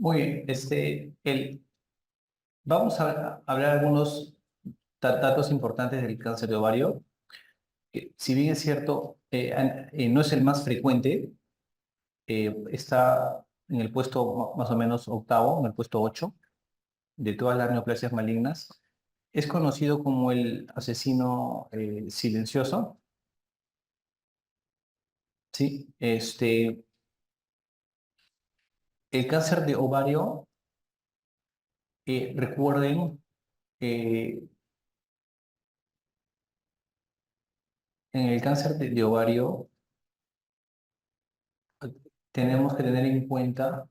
Muy bien, vamos a hablar algunos datos importantes del cáncer de ovario, que si bien es cierto, no es el más frecuente, está en el puesto más o menos octavo, en el puesto 8 de todas las neoplasias malignas. Es conocido como el asesino silencioso, ¿sí? El cáncer de ovario, recuerden, eh, en el cáncer de ovario tenemos que tener en cuenta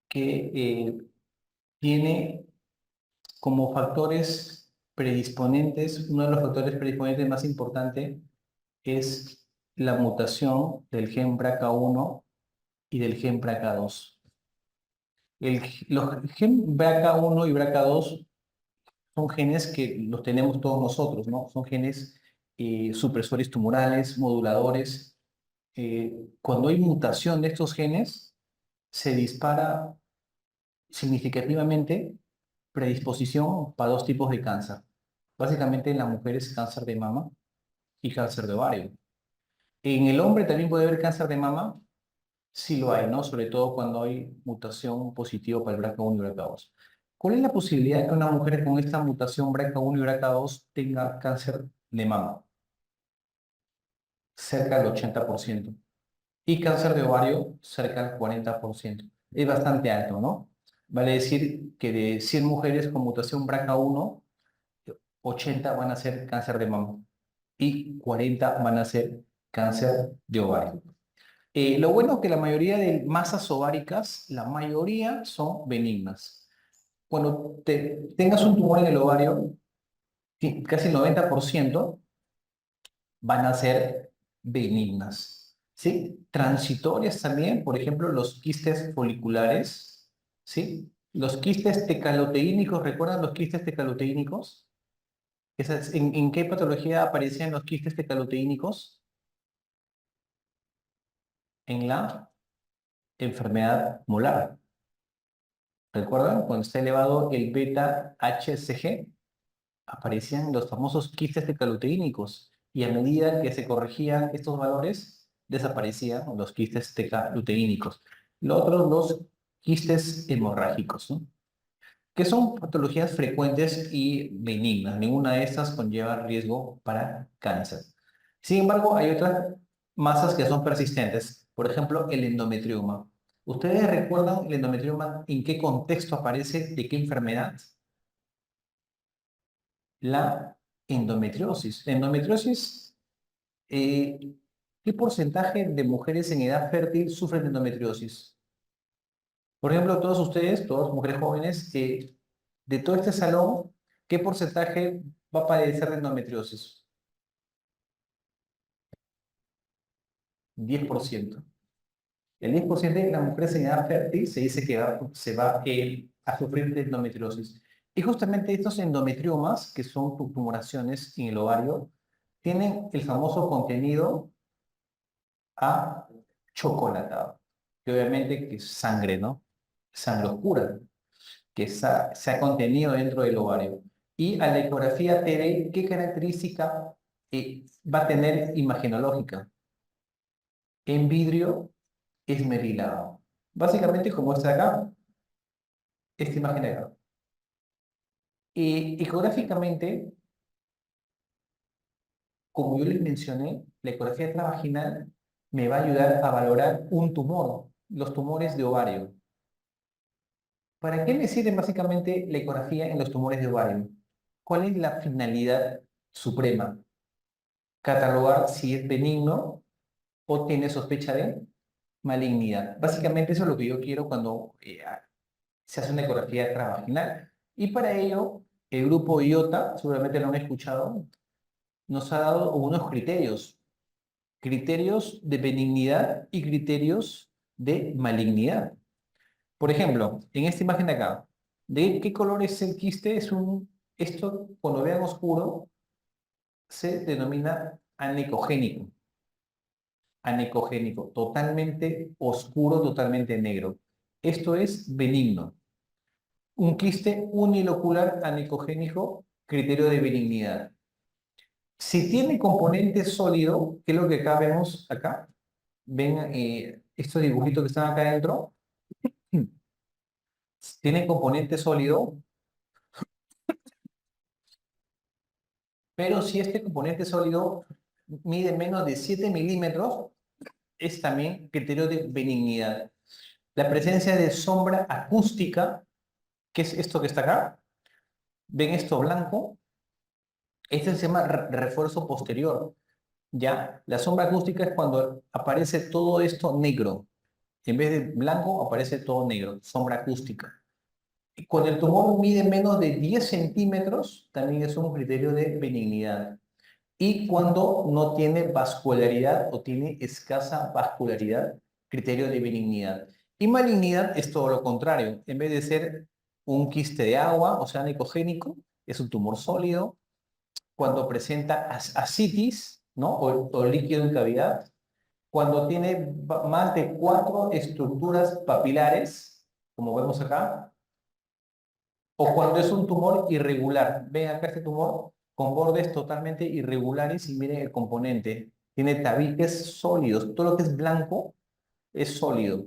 que tiene como factores predisponentes, uno de los factores predisponentes más importantes es la mutación del gen BRCA1 y del gen BRCA2. Los gen BRCA1 y BRCA2 son genes que los tenemos todos nosotros, ¿no? Son genes supresores tumorales, moduladores. Cuando hay mutación de estos genes, se dispara significativamente predisposición para dos tipos de cáncer. Básicamente en la mujer es cáncer de mama y cáncer de ovario. En el hombre también puede haber cáncer de mama, sí lo hay, ¿no? Sobre todo cuando hay mutación positiva para el BRCA1 y BRCA2. ¿Cuál es la posibilidad de que una mujer con esta mutación BRCA1 y BRCA2 tenga cáncer de mama? Cerca del 80%. Y cáncer de ovario, cerca del 40%. Es bastante alto, ¿no? Vale decir que de 100 mujeres con mutación BRCA1, 80 van a ser cáncer de mama y 40 van a ser cáncer de ovario. Lo bueno es que la mayoría de masas ováricas, la mayoría son benignas. Cuando tengas un tumor en el ovario, casi el 90% van a ser benignas, ¿sí? Transitorias también, por ejemplo, los quistes foliculares, ¿sí? Los quistes tecaloteínicos, ¿recuerdan los quistes tecaloteínicos? ¿En qué patología aparecían los quistes tecaloteínicos? En la enfermedad molar. ¿Recuerdan? Cuando está elevado el beta HCG, aparecían los famosos quistes tecaloteínicos. Y a medida que se corregían estos valores, desaparecían los quistes tecaloteínicos. Los otros, los quistes hemorrágicos, ¿no? Que son patologías frecuentes y benignas. Ninguna de estas conlleva riesgo para cáncer. Sin embargo, hay otras masas que son persistentes. Por ejemplo, el endometrioma. ¿Ustedes recuerdan el endometrioma en qué contexto aparece, de qué enfermedad? La endometriosis. La endometriosis, eh, ¿qué porcentaje de mujeres en edad fértil sufren de endometriosis? Por ejemplo, todos ustedes, todas mujeres jóvenes, de todo este salón, ¿qué porcentaje va a padecer de endometriosis? 10%. El 10% de las mujeres en edad fértil se dice que se va a sufrir de endometriosis. Y justamente estos endometriomas, que son tumoraciones en el ovario, tienen el famoso contenido a chocolatado, que obviamente que es sangre, ¿no? Sangre oscura, que se ha contenido dentro del ovario. Y a la ecografía te ve qué característica va a tener imagenológica. En vidrio esmerilado. Básicamente como está acá, esta imagen de acá. Y ecográficamente, como yo les mencioné, la ecografía transvaginal me va a ayudar a valorar un tumor, los tumores de ovario. ¿Para qué me sirve básicamente la ecografía en los tumores de ovario? ¿Cuál es la finalidad suprema? Catalogar si es benigno o tiene sospecha de malignidad. Básicamente eso es lo que yo quiero cuando se hace una ecografía transvaginal. Y para ello, el grupo IOTA, seguramente lo han escuchado, nos ha dado unos criterios. Criterios de benignidad y criterios de malignidad. Por ejemplo, en esta imagen de acá, ¿de qué color es el quiste? Esto, cuando vean oscuro, se denomina anecogénico. Anecogénico, totalmente oscuro, totalmente negro. Esto es benigno. Un quiste unilocular anicogénico, criterio de benignidad. Si tiene componente sólido, que es lo que acá vemos acá, ven estos dibujitos que están acá adentro, tiene componente sólido, pero si este componente sólido mide menos de 7 milímetros, es también criterio de benignidad. La presencia de sombra acústica, que es esto que está acá, ven esto blanco, este se llama refuerzo posterior. Ya, la sombra acústica es cuando aparece todo esto negro. En vez de blanco, aparece todo negro, sombra acústica. Y cuando el tumor mide menos de 10 centímetros, también es un criterio de benignidad. Y cuando no tiene vascularidad o tiene escasa vascularidad, criterio de benignidad. Y malignidad es todo lo contrario. En vez de ser un quiste de agua, o sea, anicogénico, es un tumor sólido. Cuando presenta ascitis, ¿no? O líquido en cavidad. Cuando tiene más de 4 estructuras papilares, como vemos acá, o cuando es un tumor irregular. Ven acá este tumor con bordes totalmente irregulares y miren el componente. Tiene tabiques sólidos. Todo lo que es blanco es sólido.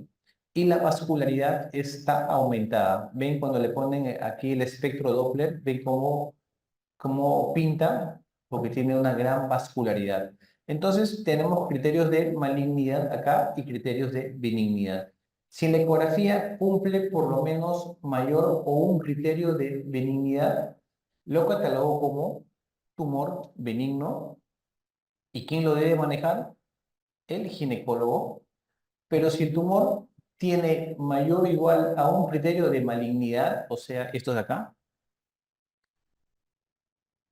Y la vascularidad está aumentada. Ven cuando le ponen aquí el espectro Doppler, ven cómo pinta, porque tiene una gran vascularidad. Entonces tenemos criterios de malignidad acá y criterios de benignidad. Si la ecografía cumple por lo menos mayor o un criterio de benignidad, lo catalogo como tumor benigno. ¿Y quién lo debe manejar? El ginecólogo. Pero si el tumor tiene mayor o igual a un criterio de malignidad, o sea, estos de acá,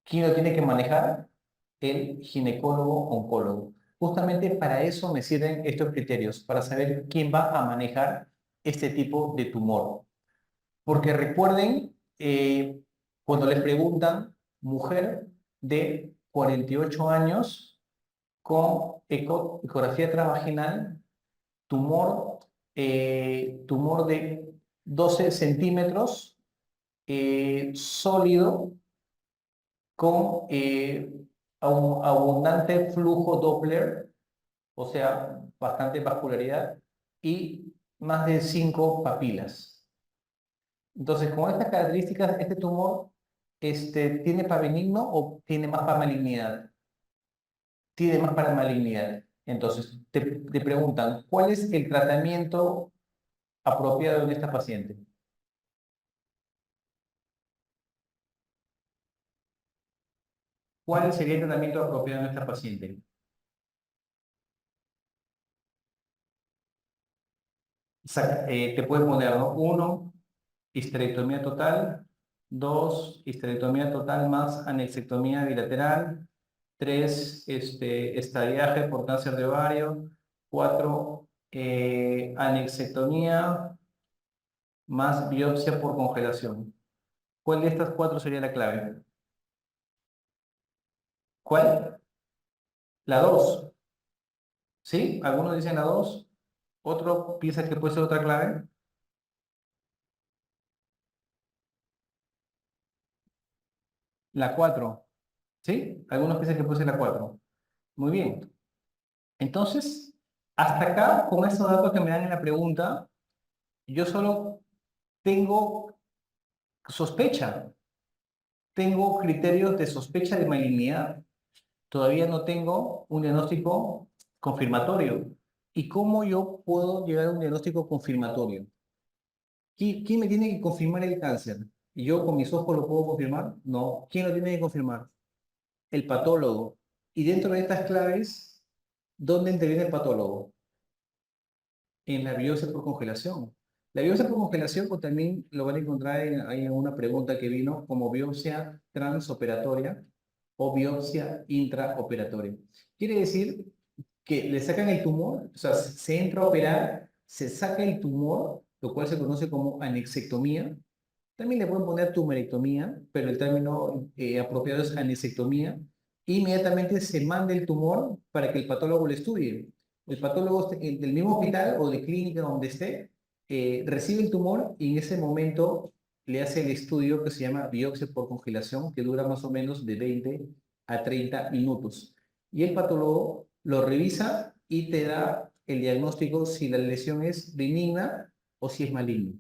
¿quién lo tiene que manejar? El ginecólogo-oncólogo. Justamente para eso me sirven estos criterios, para saber quién va a manejar este tipo de tumor. Porque recuerden, cuando les preguntan, mujer de 48 años con ecografía transvaginal, tumor, tumor de 12 centímetros, sólido, con abundante flujo Doppler, o sea, bastante vascularidad, y más de 5 papilas. Entonces, con estas características, ¿este tumor tiene para benigno o tiene más para malignidad? Tiene más para malignidad. Entonces, te preguntan, ¿cuál es el tratamiento apropiado en esta paciente? ¿Cuál sería el tratamiento apropiado en esta paciente? Te pueden poner, ¿no? Uno, histerectomía total. Dos, histerectomía total más anexectomía bilateral. Tres, estadiaje por cáncer de ovario. Cuatro, anexectomía más biopsia por congelación. ¿Cuál de estas cuatro sería la clave? ¿Cuál? La dos. ¿Sí? Algunos dicen la dos. Otro piensa que puede ser otra clave. La cuatro. ¿Sí? Algunos piensan que puede ser la cuatro. Muy bien. Entonces, hasta acá, con estos datos que me dan en la pregunta, yo solo tengo sospecha, tengo criterios de sospecha de malignidad. Todavía no tengo un diagnóstico confirmatorio. ¿Y cómo yo puedo llegar a un diagnóstico confirmatorio? ¿Quién me tiene que confirmar el cáncer? ¿Y yo con mis ojos lo puedo confirmar? No. ¿Quién lo tiene que confirmar? El patólogo. Y dentro de estas claves, ¿dónde interviene el patólogo? En la biopsia por congelación. La biopsia por congelación pues, también lo van a encontrar en una pregunta que vino como biopsia transoperatoria o biopsia intraoperatoria. Quiere decir que le sacan el tumor, o sea, se entra a operar, se saca el tumor, lo cual se conoce como anexectomía. También le pueden poner tumorectomía, pero el término apropiado es anexectomía. Inmediatamente se manda el tumor para que el patólogo lo estudie. El patólogo del mismo hospital o de clínica donde esté, recibe el tumor y en ese momento le hace el estudio que se llama biopsia por congelación, que dura más o menos de 20 a 30 minutos. Y el patólogo lo revisa y te da el diagnóstico si la lesión es benigna o si es maligna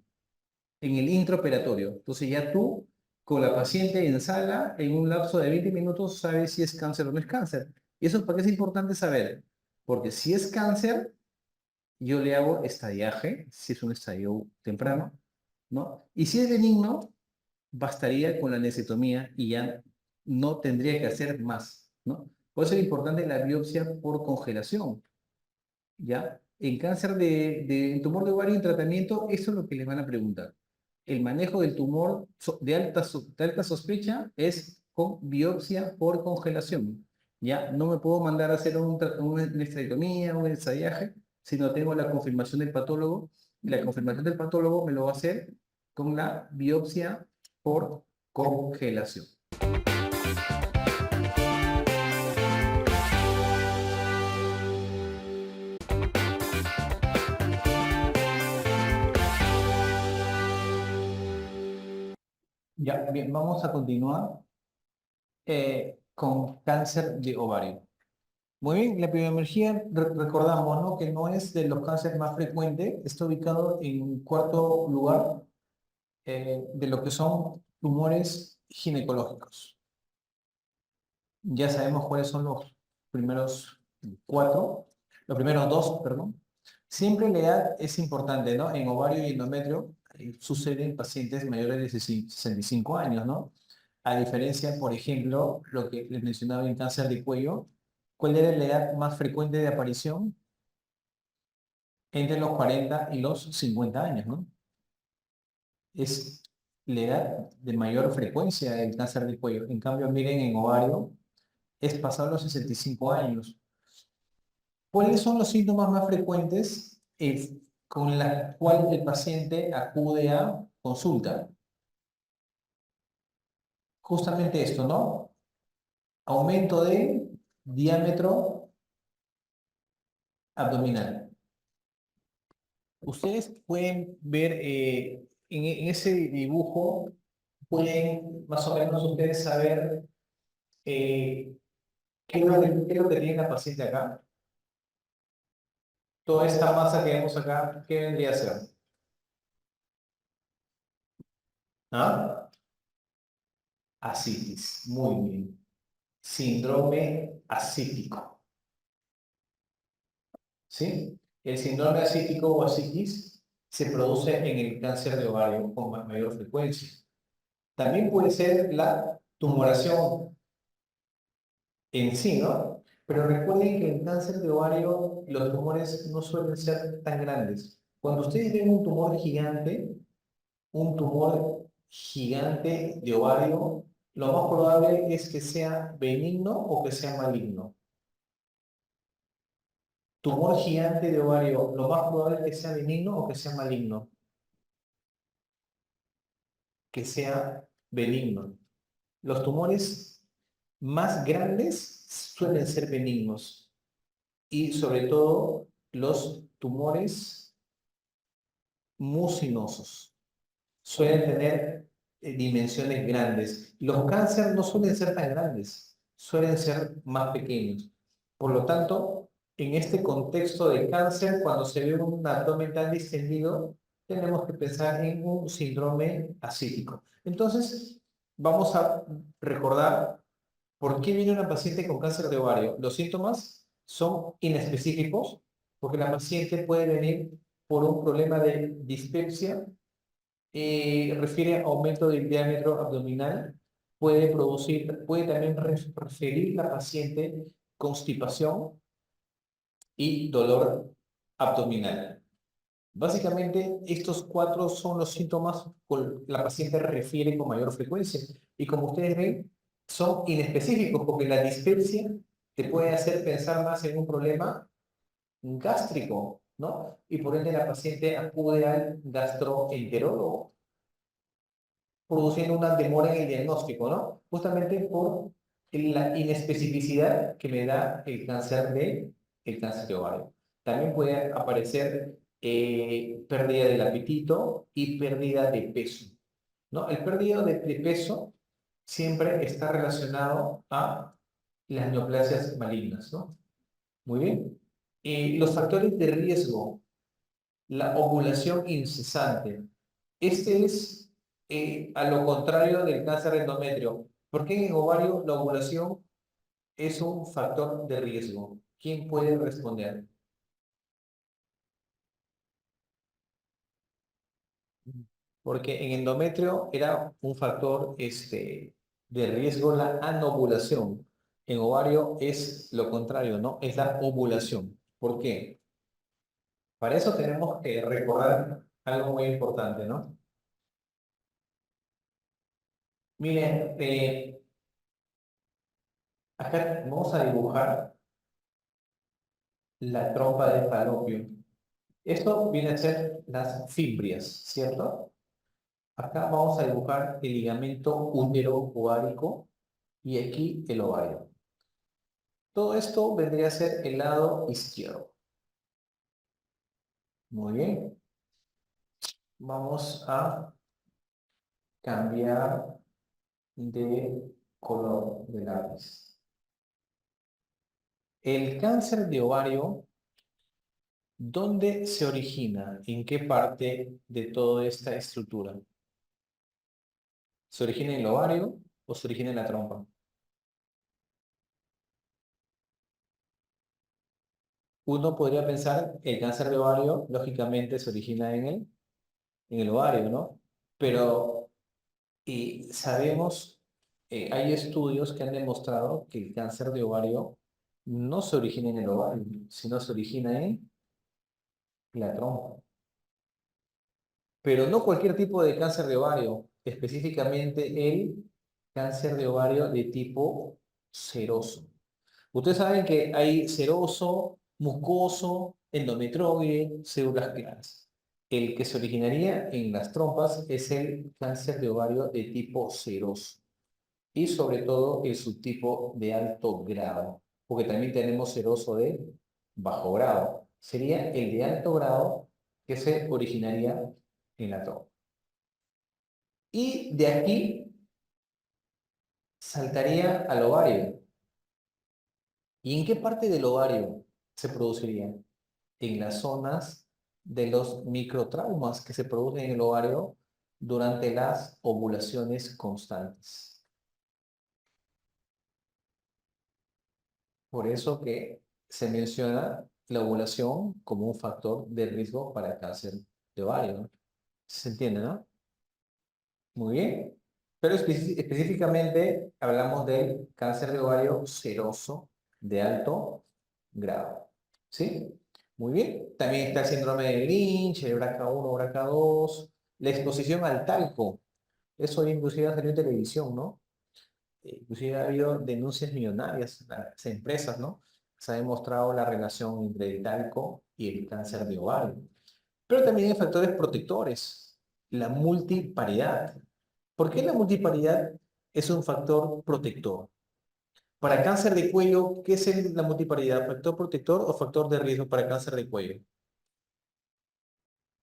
en el intraoperatorio. Entonces ya tú, con la paciente en sala, en un lapso de 20 minutos, sabes si es cáncer o no es cáncer. ¿Y eso para qué es importante saber? Porque si es cáncer, yo le hago estadiaje, si es un estadio temprano, ¿no? Y si es benigno, bastaría con la necrotomía y ya no tendría que hacer más, ¿no? Por eso es importante la biopsia por congelación, ¿ya? En cáncer de tumor de ovario en tratamiento, eso es lo que les van a preguntar. El manejo del tumor de alta sospecha es con biopsia por congelación, ¿ya? No me puedo mandar a hacer una esterectomía, un ensaiaje, si no tengo la confirmación del patólogo. Y la confirmación del patólogo me lo va a hacer con la biopsia por congelación. Ya, bien, vamos a continuar con cáncer de ovario. Muy bien, la epidemiología, recordamos, ¿no? Que no es de los cánceres más frecuentes, está ubicado en cuarto lugar de lo que son tumores ginecológicos. Ya sabemos cuáles son los primeros los primeros dos, perdón. Siempre la edad es importante, ¿no? En ovario y endometrio suceden pacientes mayores de 65 años, ¿no? A diferencia, por ejemplo, lo que les mencionaba en cáncer de cuello, ¿cuál era la edad más frecuente de aparición? Entre los 40 y los 50 años, ¿no? Es la edad de mayor frecuencia del cáncer de cuello. En cambio, miren, en ovario es pasado los 65 años. ¿Cuáles son los síntomas más frecuentes con los cuales el paciente acude a consulta? Justamente esto, ¿no? Aumento de diámetro abdominal. Ustedes pueden ver en ese dibujo, pueden más o menos ustedes saber qué es lo que tiene la paciente acá. Toda esta masa que vemos acá, ¿qué vendría a ser? ¿Ah? Ascitis. Muy bien. Síndrome ascítico. ¿Sí? El síndrome ascítico o ascitis se produce en el cáncer de ovario con mayor frecuencia. También puede ser la tumoración en sí, ¿no? Pero recuerden que en cáncer de ovario los tumores no suelen ser tan grandes. Cuando ustedes ven un tumor gigante de ovario, lo más probable es que sea benigno o que sea maligno. Tumor gigante de ovario, lo más probable es que sea benigno o que sea maligno. Que sea benigno. Los tumores más grandes suelen ser benignos y sobre todo los tumores mucinosos suelen tener dimensiones grandes. Los cánceres no suelen ser tan grandes, suelen ser más pequeños. Por lo tanto, en este contexto de cáncer, cuando se ve un abdomen tan distendido, tenemos que pensar en un síndrome ascítico. Entonces, vamos a recordar por qué viene una paciente con cáncer de ovario. Los síntomas son inespecíficos, porque la paciente puede venir por un problema de dispepsia, refiere a aumento del diámetro abdominal, puede también referir la paciente constipación y dolor abdominal. Básicamente, estos cuatro son los síntomas que la paciente refiere con mayor frecuencia. Y como ustedes ven, son inespecíficos porque la dispepsia te puede hacer pensar más en un problema gástrico, ¿no? Y por ende la paciente acude al gastroenterólogo, produciendo una demora en el diagnóstico, ¿no? Justamente por la inespecificidad que me da el cáncer de ovario. También puede aparecer pérdida del apetito y pérdida de peso, ¿no? El pérdida de peso siempre está relacionado a las neoplasias malignas, ¿no? Muy bien. Los factores de riesgo, la ovulación incesante. Este es a lo contrario del cáncer de endometrio. ¿Por qué en el ovario la ovulación es un factor de riesgo? ¿Quién puede responder? Porque en endometrio era un factor de riesgo la anovulación. En ovario es lo contrario, ¿no? Es la ovulación. ¿Por qué? Para eso tenemos que recordar algo muy importante, ¿no? Miren, acá vamos a dibujar la trompa de falopio. Esto viene a ser las fimbrias, ¿cierto? Acá vamos a dibujar el ligamento útero-ovárico y aquí el ovario. Todo esto vendría a ser el lado izquierdo. Muy bien. Vamos a cambiar de color de lápiz. El cáncer de ovario, ¿dónde se origina? ¿En qué parte de toda esta estructura? ¿Se origina en el ovario o se origina en la trompa? Uno podría pensar que el cáncer de ovario, lógicamente, se origina en el ovario, ¿no? Pero sabemos, hay estudios que han demostrado que el cáncer de ovario no se origina en el ovario, sino se origina en la trompa. Pero no cualquier tipo de cáncer de ovario, específicamente el cáncer de ovario de tipo seroso. Ustedes saben que hay seroso, mucoso, endometrioide, células claras. El que se originaría en las trompas es el cáncer de ovario de tipo seroso y sobre todo el subtipo de alto grado, porque también tenemos seroso de bajo grado. Sería el de alto grado que se originaría en la trompa. Y de aquí saltaría al ovario. ¿Y en qué parte del ovario se produciría? En las zonas de los microtraumas que se producen en el ovario durante las ovulaciones constantes. Por eso que se menciona la ovulación como un factor de riesgo para el cáncer de ovario, ¿no? ¿Se entiende, no? Muy bien. Pero específicamente hablamos del cáncer de ovario seroso de alto grado. ¿Sí? Muy bien. También está el síndrome de Lynch, el BRCA1, BRCA2, la exposición al talco. Eso inclusive ha salido en televisión, ¿no? Inclusive ha habido denuncias millonarias a las empresas, ¿no? Se ha demostrado la relación entre el talco y el cáncer de ovario. Pero también hay factores protectores, la multiparidad. ¿Por qué la multiparidad es un factor protector? Para cáncer de cuello, ¿qué es la multiparidad? ¿Factor protector o factor de riesgo para cáncer de cuello?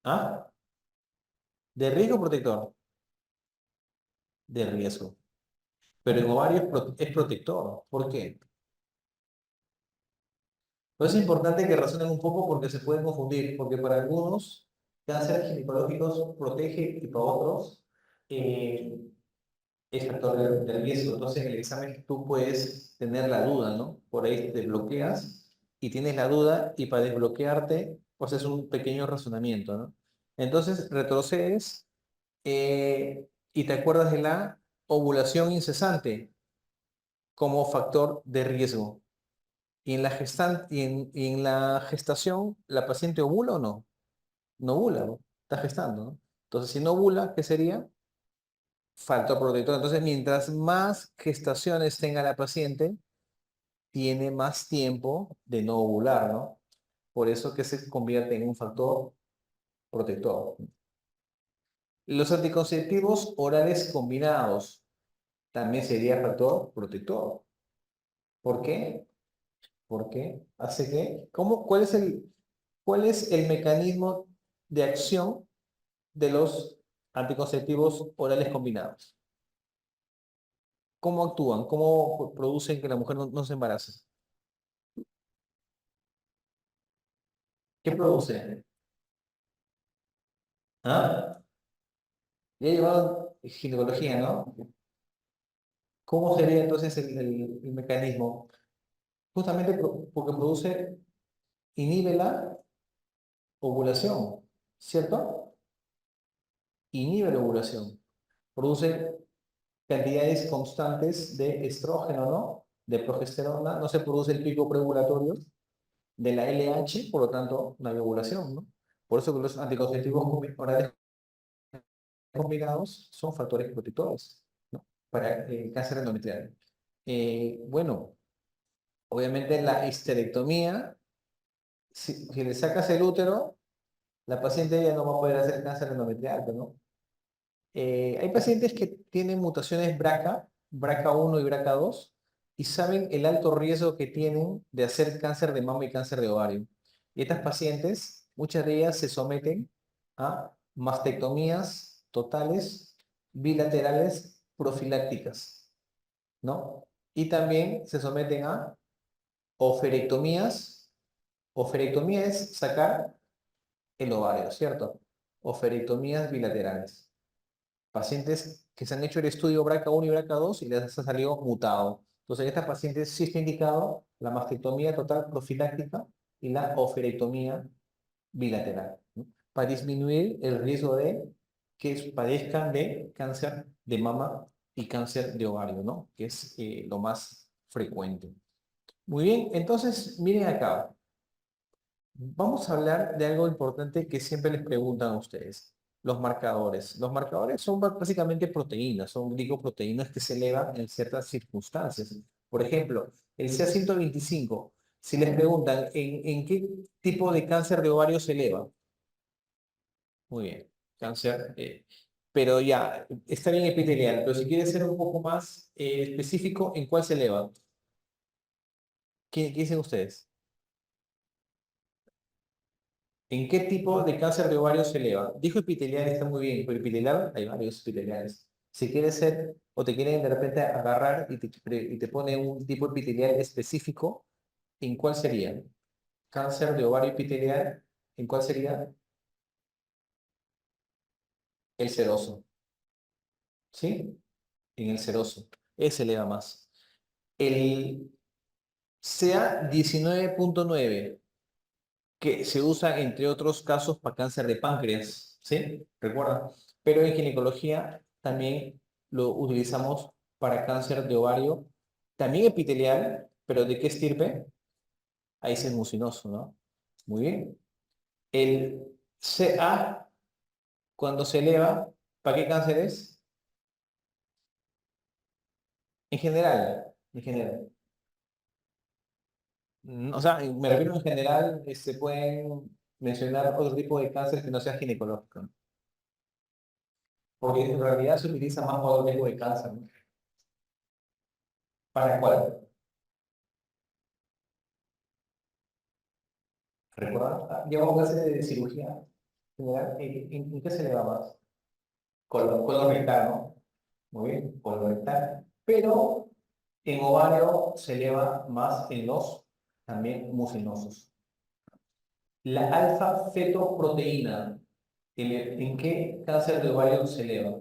¿Ah? ¿De riesgo o protector? De riesgo. Pero en ovario es protector. ¿Por qué? Pues es importante que razonen un poco porque se pueden confundir, porque para algunos cánceres ginecológicos protege y para otros eh, es factor de riesgo. Entonces, en el examen tú puedes tener la duda, ¿no? Por ahí te bloqueas y tienes la duda y para desbloquearte, pues es un pequeño razonamiento, ¿no? Entonces, retrocedes y te acuerdas de la ovulación incesante como factor de riesgo. Y en la gestación, ¿la paciente ovula o no? No ovula, ¿no? Está gestando, ¿no? Entonces, si no ovula, ¿qué sería? Factor protector. Entonces, mientras más gestaciones tenga la paciente, tiene más tiempo de no ovular, ¿no? Por eso que se convierte en un factor protector. Los anticonceptivos orales combinados también sería factor protector. ¿Por qué? Porque hace que, ¿cómo, cuál es el mecanismo de acción de los anticonceptivos orales combinados. ¿Cómo actúan? ¿Cómo producen que la mujer no se embarace? ¿Qué produce? ¿Ah? Ya he llevado ginecología, ¿no? ¿Cómo sería entonces el mecanismo? Justamente porque produce, inhibe la ovulación, ¿cierto? Inhibe la ovulación. Produce cantidades constantes de estrógeno, ¿no? De progesterona, no se produce el pico preovulatorio de la LH, por lo tanto, no hay ovulación, ¿no? Por eso que los anticonceptivos orales combinados son factores protectores, ¿no? Para el cáncer endometrial. Bueno, obviamente la histerectomía, si le sacas el útero, la paciente ya no va a poder hacer cáncer endometrial, ¿no? Hay pacientes que tienen mutaciones BRCA, BRCA1 y BRCA2, y saben el alto riesgo que tienen de hacer cáncer de mama y cáncer de ovario. Y estas pacientes, muchas de ellas se someten a mastectomías totales, bilaterales, profilácticas, ¿no? Y también se someten a oferectomías. Oferectomía es sacar el ovario, ¿cierto? Oferectomías bilaterales. Pacientes que se han hecho el estudio BRCA1 y BRCA2 y les ha salido mutado. Entonces, en estas pacientes sí está indicado la mastectomía total profiláctica y la oferectomía bilateral, ¿no? Para disminuir el riesgo de que padezcan de cáncer de mama y cáncer de ovario, ¿no? Que es lo más frecuente. Muy bien, entonces miren acá. Vamos a hablar de algo importante que siempre les preguntan a ustedes, los marcadores. Los marcadores son básicamente proteínas, son glicoproteínas que se elevan en ciertas circunstancias. Por ejemplo, el CA125, si les preguntan en qué tipo de cáncer de ovario se eleva. Muy bien, cáncer, pero ya, está bien epitelial, pero si quiere ser un poco más específico, ¿en cuál se eleva? ¿Qué dicen ustedes? ¿En qué tipo de cáncer de ovario se eleva? Dijo epitelial, está muy bien, pero epitelial hay varios epiteliales. Si quieres ser, o te quieren de repente agarrar y te pone un tipo epitelial específico, ¿en cuál sería? Cáncer de ovario epitelial, ¿en cuál sería? El seroso. ¿Sí? En el seroso. Ese eleva más. El CA19.9 que se usa entre otros casos para cáncer de páncreas, ¿sí? Recuerda. Pero en ginecología también lo utilizamos para cáncer de ovario, también epitelial, pero ¿de qué estirpe? Ahí es el mucinoso, ¿no? Muy bien. El CA, cuando se eleva, ¿para qué cáncer es? En general, en general. O sea, me refiero en general, se pueden mencionar otro tipo de cáncer que no sea ginecológico. Porque en realidad se utiliza más para otro tipo de cáncer, ¿no? ¿Para cuál? ¿Recuerda? Llevamos clases de cirugía general. ¿En qué se le va más? Colorectal, ¿no? Muy bien, colorectal. Pero en ovario se eleva más en los también mucinosos. La alfa-fetoproteína, ¿en qué cáncer de ovario se eleva?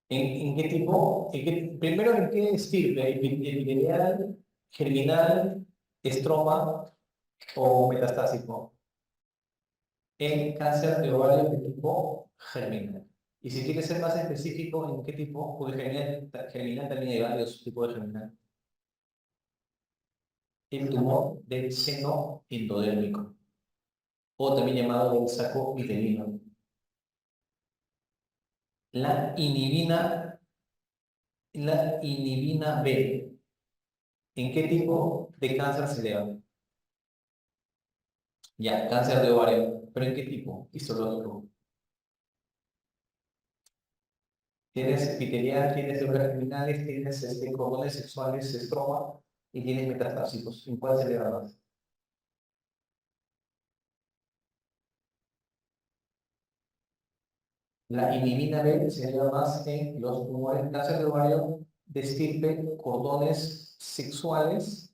¿En qué tipo? Primero, ¿en qué estirpe? ¿Epitelial, germinal, estroma o metastásico? En cáncer de ovario de tipo germinal. Y si quieres ser más específico, ¿en qué tipo? Porque germinal también hay varios tipos de germinal. El tumor del seno endodérmico, o también llamado del saco vitelino. La inhibina, la inhibina B. ¿En qué tipo de cáncer se le da? Ya, cáncer de ovario. ¿Pero en qué tipo? Histológico. Tienes epitelial, tienes células terminales, tienes cordones sexuales, estroma y tienes metastásicos. ¿En cuál se le da más? La inhibina B se eleva más en los tumores cáncer de ovario de estirpe, cordones sexuales,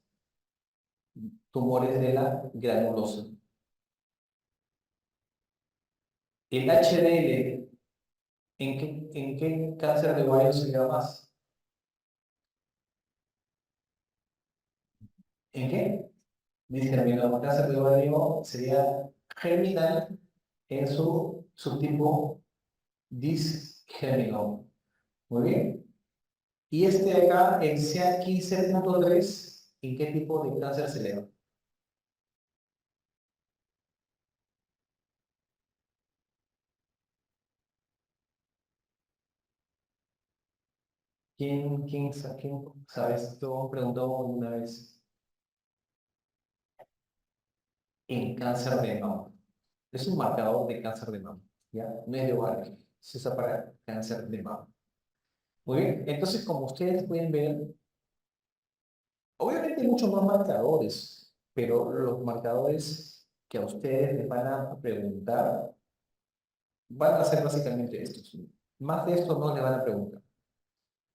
tumores de la granulosa. El HDL, ¿en qué cáncer de ovario se eleva más? ¿En qué? Discriminado. Cáncer de ovario sería germinal en su subtipo disgémino. Muy bien. Y este de acá, el CA15.3, ¿en qué tipo de cáncer se eleva? ¿Quién sabe esto? Preguntó una vez en cáncer de mama. Es un marcador de cáncer de mama, ¿ya? No es de ovario, se usa para cáncer de mama. Muy bien, entonces como ustedes pueden ver, obviamente hay muchos más marcadores, pero los marcadores que a ustedes les van a preguntar van a ser básicamente estos. Más de esto no le van a preguntar.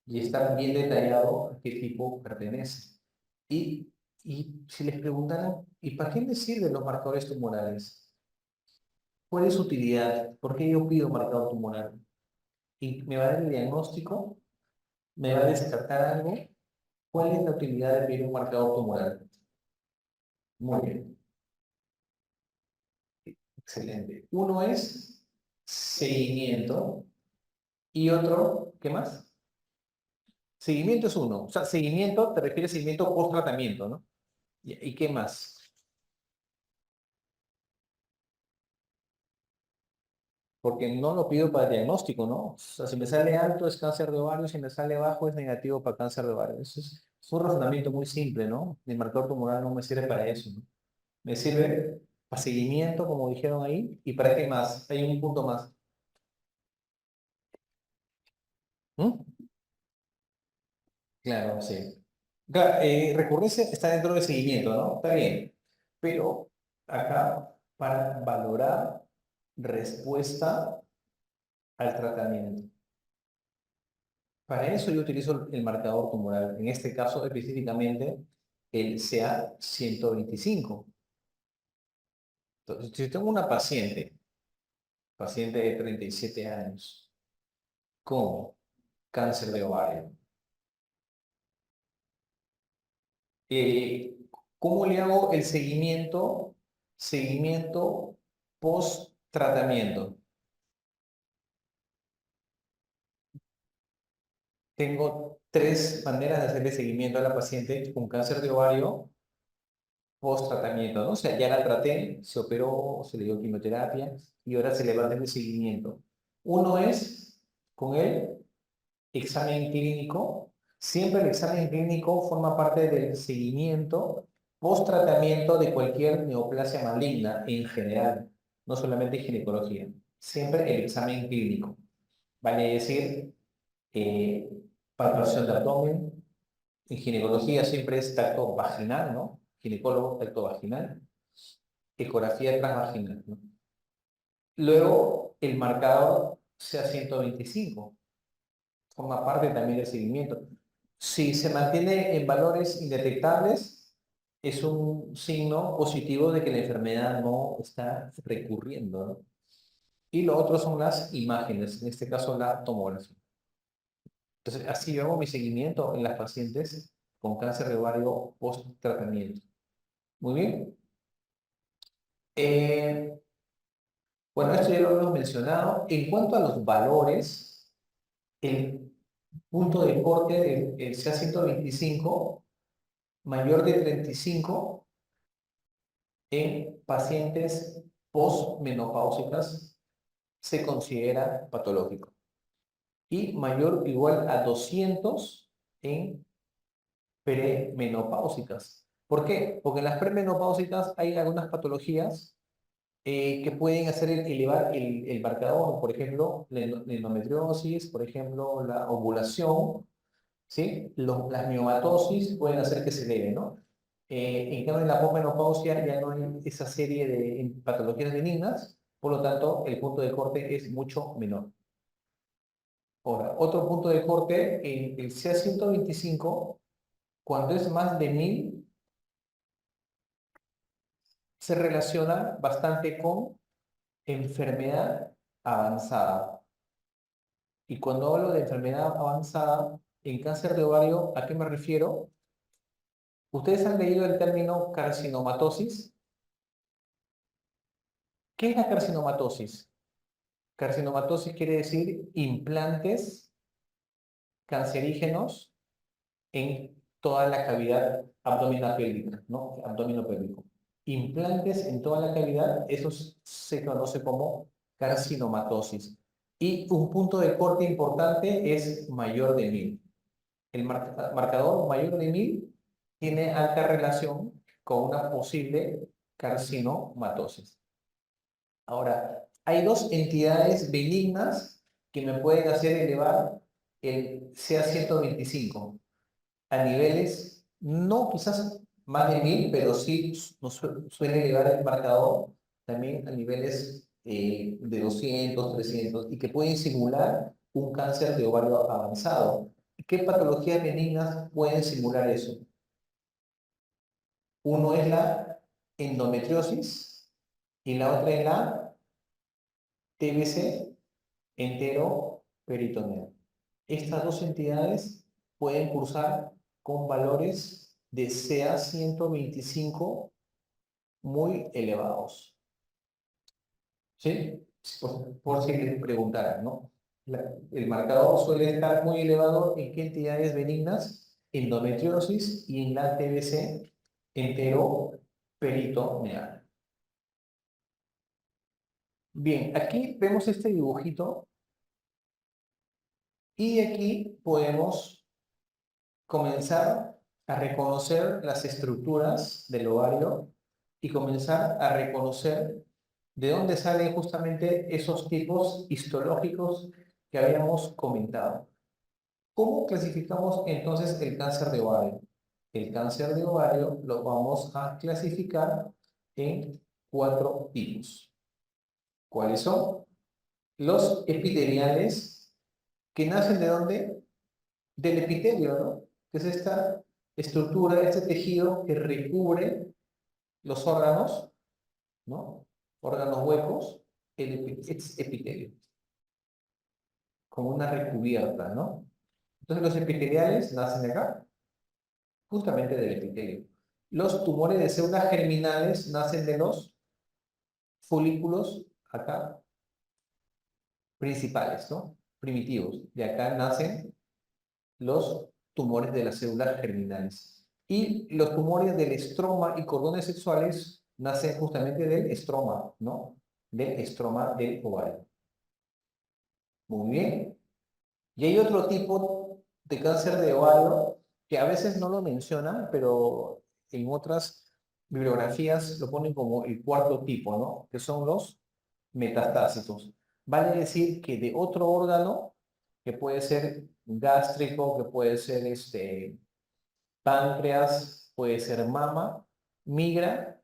Y está bien detallado a qué tipo pertenece. Y, y si les preguntaran, ¿y para qué les sirven los marcadores tumorales? ¿Cuál es su utilidad? ¿Por qué yo pido marcador tumoral? ¿Y me va a dar el diagnóstico? ¿Me va a descartar algo? ¿Cuál es la utilidad de pedir un marcador tumoral? Muy bien, excelente. Uno es seguimiento y otro, ¿qué más? Seguimiento es uno. O sea, seguimiento te refieres a seguimiento post-tratamiento, ¿no? ¿Y qué más? Porque no lo pido para diagnóstico, ¿no? O sea, si me sale alto es cáncer de ovario, si me sale bajo es negativo para cáncer de ovario. Eso es un razonamiento muy simple, ¿no? El marcador tumoral no me sirve para eso, ¿no? Me sirve para seguimiento, como dijeron ahí, y para qué más. Hay un punto más. ¿Mm? Claro, sí. Claro, recurrencia está dentro del seguimiento, ¿no? Está bien. Pero acá, para valorar respuesta al tratamiento. Para eso yo utilizo el marcador tumoral, en este caso específicamente el CA 125. Entonces, si tengo una paciente de 37 años, con cáncer de ovario, eh, ¿cómo le hago el seguimiento? Seguimiento post-tratamiento. Tengo tres maneras de hacerle seguimiento a la paciente con cáncer de ovario post-tratamiento, ¿no? O sea, ya la traté, se operó, se le dio quimioterapia y ahora se le va a hacer el seguimiento. Uno es con el examen clínico. Siempre el examen clínico forma parte del seguimiento post-tratamiento de cualquier neoplasia maligna en general, no solamente en ginecología. Siempre el examen clínico. Vale decir, eh, palpación de abdomen. En ginecología siempre es tacto vaginal, ¿no? Ginecólogo, tacto vaginal. Ecografía transvaginal, ¿no? Luego, el marcador CA 125 forma parte también del seguimiento. Si se mantiene en valores indetectables, es un signo positivo de que la enfermedad no está recurriendo, ¿no? Y lo otro son las imágenes, en este caso la tomografía. Entonces, así yo hago mi seguimiento en las pacientes con cáncer de ovario post-tratamiento. Muy bien. Eh, bueno, esto ya lo hemos mencionado. En cuanto a los valores, el punto de corte del CA 125 mayor de 35 en pacientes postmenopáusicas se considera patológico y mayor o igual a 200 en premenopáusicas. ¿Por qué? Porque en las premenopáusicas hay algunas patologías que pueden hacer elevar el marcador, por ejemplo, la endometriosis, por ejemplo, la ovulación, ¿sí? Las miomatosis pueden hacer que se eleve, ¿no? En cambio, en la posmenopausia ya no hay esa serie de patologías benignas, por lo tanto, el punto de corte es mucho menor. Ahora, otro punto de corte, en el CA125, cuando es más de 1000, se relaciona bastante con enfermedad avanzada. Y cuando hablo de enfermedad avanzada, en cáncer de ovario, ¿a qué me refiero? ¿Ustedes han leído el término carcinomatosis? ¿Qué es la carcinomatosis? Carcinomatosis quiere decir implantes cancerígenos en toda la cavidad abdominal pélvica, ¿no? Abdomino pélvico. Implantes en toda la cavidad, eso se conoce como carcinomatosis. Y un punto de corte importante es mayor de 1000. El marcador mayor de 1000 tiene alta relación con una posible carcinomatosis. Ahora, hay dos entidades benignas que me pueden hacer elevar el CA125 a niveles, no quizás más de 1000, pero sí nos suele elevar el marcador también a niveles de 200, 300, y que pueden simular un cáncer de ovario avanzado. ¿Qué patologías benignas pueden simular eso? Uno es la endometriosis y la otra es la TBC enteroperitoneal. Estas dos entidades pueden cursar con valores de CA125 muy elevados. ¿Sí? Por si les preguntaran, ¿no? El marcador suele estar muy elevado en qué entidades benignas, endometriosis y en la TBC enteroperitoneal. Bien, aquí vemos este dibujito y aquí podemos comenzar a reconocer las estructuras del ovario y comenzar a reconocer de dónde salen justamente esos tipos histológicos que habíamos comentado. ¿Cómo clasificamos entonces el cáncer de ovario? El cáncer de ovario lo vamos a clasificar en 4 tipos. ¿Cuáles son? Los epiteliales, que nacen ¿de dónde? Del epitelio, ¿no? Que es esta estructura, este tejido que recubre los órganos, ¿no? Órganos huecos, es epitelio, como una recubierta, ¿no? Entonces los epiteliales nacen de acá, justamente del epitelio. Los tumores de células germinales nacen de los folículos acá principales, ¿no? Primitivos. De acá nacen los tumores de las células germinales. Y los tumores del estroma y cordones sexuales nacen justamente del estroma, ¿no? Del estroma del ovario. Muy bien. Y hay otro tipo de cáncer de ovario que a veces no lo mencionan, pero en otras bibliografías lo ponen como el cuarto tipo, ¿no? Que son los metastásicos. Vale decir que de otro órgano, que puede ser gástrico, que puede ser páncreas, puede ser mama, migra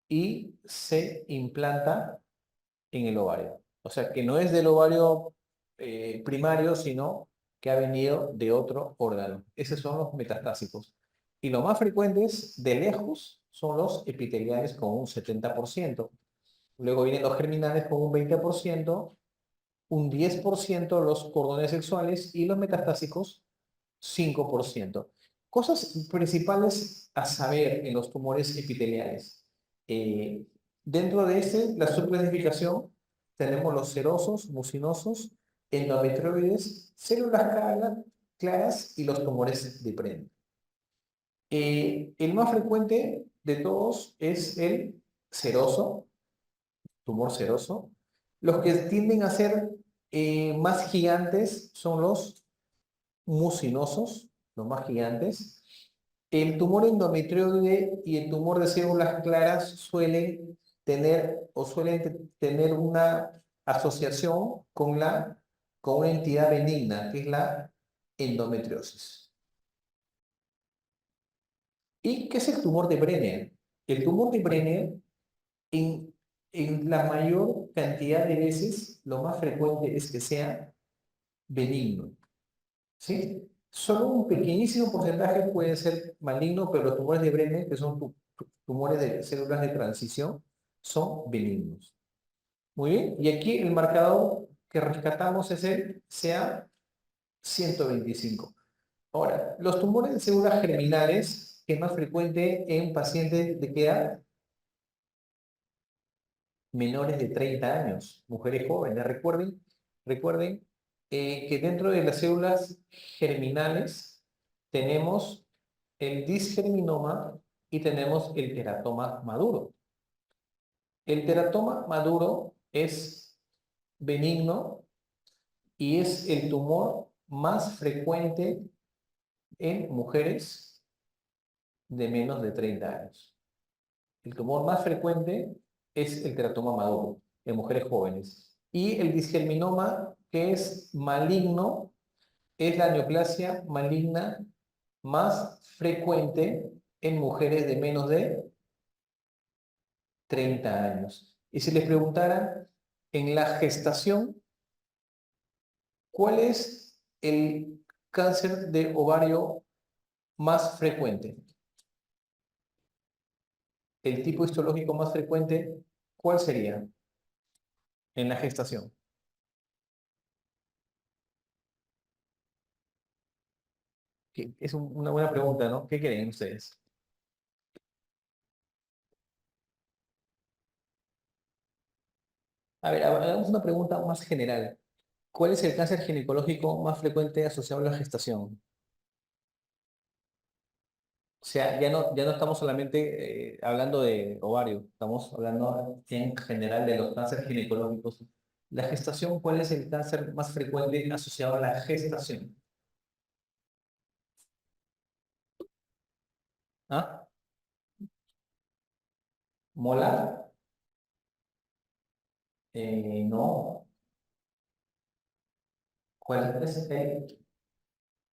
y se implanta en el ovario. O sea, que no es del ovario primario, sino que ha venido de otro órgano. Esos son los metastásicos. Y los más frecuentes, de lejos, son los epiteliales con un 70%. Luego vienen los germinales con un 20%, un 10% los cordones sexuales y los metastásicos 5%. Cosas principales a saber en los tumores epiteliales. Eh, Dentro de la subclasificación, tenemos los serosos, mucinosos, endometrioides, células claras y los tumores de Brenner. El más frecuente de todos es el seroso, tumor seroso. Los que tienden a ser más gigantes son los mucinosos, los más gigantes. El tumor endometrioide y el tumor de células claras suelen tener o suelen tener una asociación con una entidad benigna, que es la endometriosis. ¿Y qué es el tumor de Brenner? El tumor de Brenner, en, en la mayor cantidad de veces, lo más frecuente es que sea benigno, ¿sí? Solo un pequeñísimo porcentaje puede ser maligno, pero los tumores de Brenner, que son tumores de células de transición, son benignos. Muy bien, y aquí el marcador que rescatamos es el CA 125. Ahora, los tumores de células germinales, que es más frecuente en pacientes de qué edad? Menores de 30 años, mujeres jóvenes. Recuerden que dentro de las células germinales tenemos el disgerminoma y tenemos el teratoma maduro. El teratoma maduro es benigno y es el tumor más frecuente en mujeres de menos de 30 años. El tumor más frecuente es el teratoma maduro en mujeres jóvenes. Y el disgerminoma, que es maligno, es la neoplasia maligna más frecuente en mujeres de menos de 30 años. Y si les preguntara en la gestación, ¿cuál es el cáncer de ovario más frecuente? El tipo histológico más frecuente, ¿cuál sería en la gestación? Es una buena pregunta, ¿no? ¿Qué creen ustedes? A ver, hagamos una pregunta más general. ¿Cuál es el cáncer ginecológico más frecuente asociado a la gestación? O sea, ya no estamos solamente hablando de ovario, estamos hablando en general de los cánceres ginecológicos. La gestación, ¿cuál es el cáncer más frecuente asociado a la gestación? ¿Ah? ¿Molar? No. ¿Cuál es el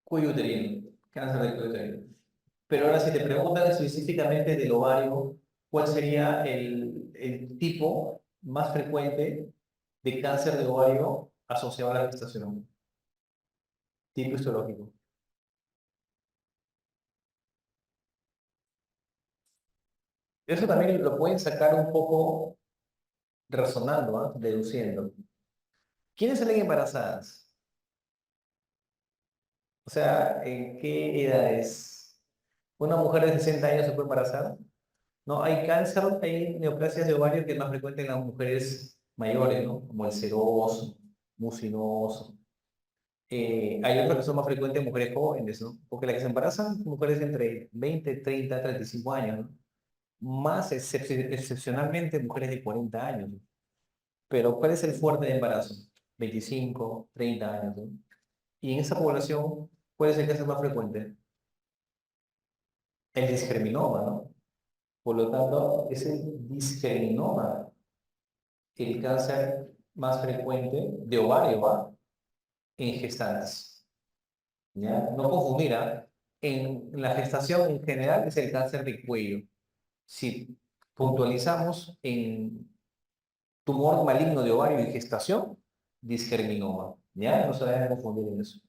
cuello uterino? Cáncer del cuello uterino. Pero ahora, si te preguntan específicamente del ovario, ¿cuál sería el tipo más frecuente de cáncer de ovario asociado a la gestación? Tipo histológico. Eso también lo pueden sacar un poco razonando, ¿ah? Deduciendo. ¿Quiénes salen embarazadas? O sea, ¿en qué edades? ¿Una mujer de 60 años se puede embarazar? No, hay cáncer, hay neoplasias de ovario que es más frecuente en las mujeres mayores, ¿no? Como el seroso, mucinoso. Hay otros que son más frecuentes en mujeres jóvenes, ¿no? Porque las que se embarazan son mujeres entre 20, 30, 35 años, ¿no? Más excepcionalmente mujeres de 40 años, ¿no? Pero ¿cuál es el fuerte de embarazo? 25, 30 años, ¿no? Y en esa población, ¿cuál es el cáncer más frecuente? El disgerminoma, ¿no? Por lo tanto, es el disgerminoma el cáncer más frecuente de ovario, ¿va? En gestantes. ¿Ya? No confundir, ¿ah? En la gestación en general es el cáncer de cuello. Si puntualizamos en tumor maligno de ovario y gestación, disgerminoma. ¿Ya? No se vayan a confundir en eso.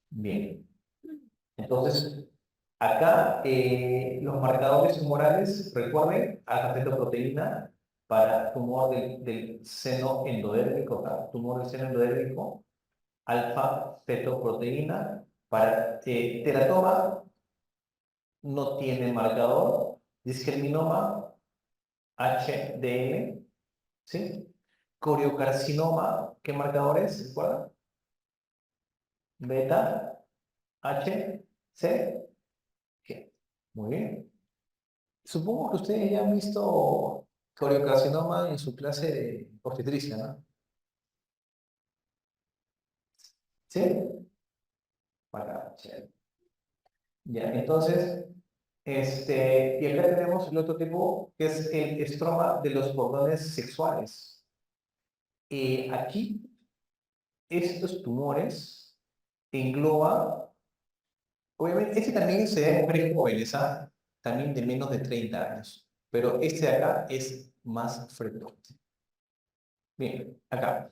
Bien. Entonces, acá los marcadores tumorales, recuerden, alfa-fetoproteína para tumor del seno endodérmico, acá, tumor del seno endodérmico, alfa-fetoproteína para teratoma no tiene marcador, disgerminoma, HDL, ¿sí? Coriocarcinoma, ¿qué marcador es? ¿Recuerda? Beta, H, C, G. Muy bien. Supongo que ustedes ya han visto coriocarcinoma en su clase de obstetricia, ¿no? ¿Sí? Para, chévere. Ya, entonces, Y acá tenemos el otro tipo, que es el estroma de los cordones sexuales. Aquí, estos tumores engloba, obviamente, este también se da en mujeres jóvenes, ¿ah? También de menos de 30 años, pero este de acá es más frecuente. Bien, acá.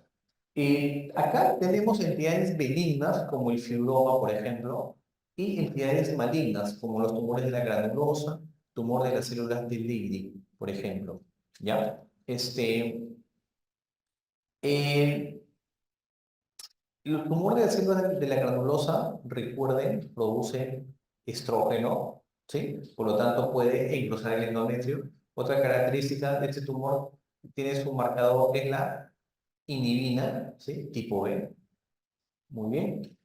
Acá tenemos entidades benignas, como el fibroma, por ejemplo, y entidades malignas, como los tumores de la granulosa, tumor de las células de Leydig, por ejemplo. ¿Ya? Eh, los tumores de las células de la granulosa, recuerden, producen estrógeno, ¿sí? Por lo tanto, puede engrosar el endometrio. Otra característica de este tumor tiene su marcador, es la inhibina, ¿sí? Tipo B. Muy bien.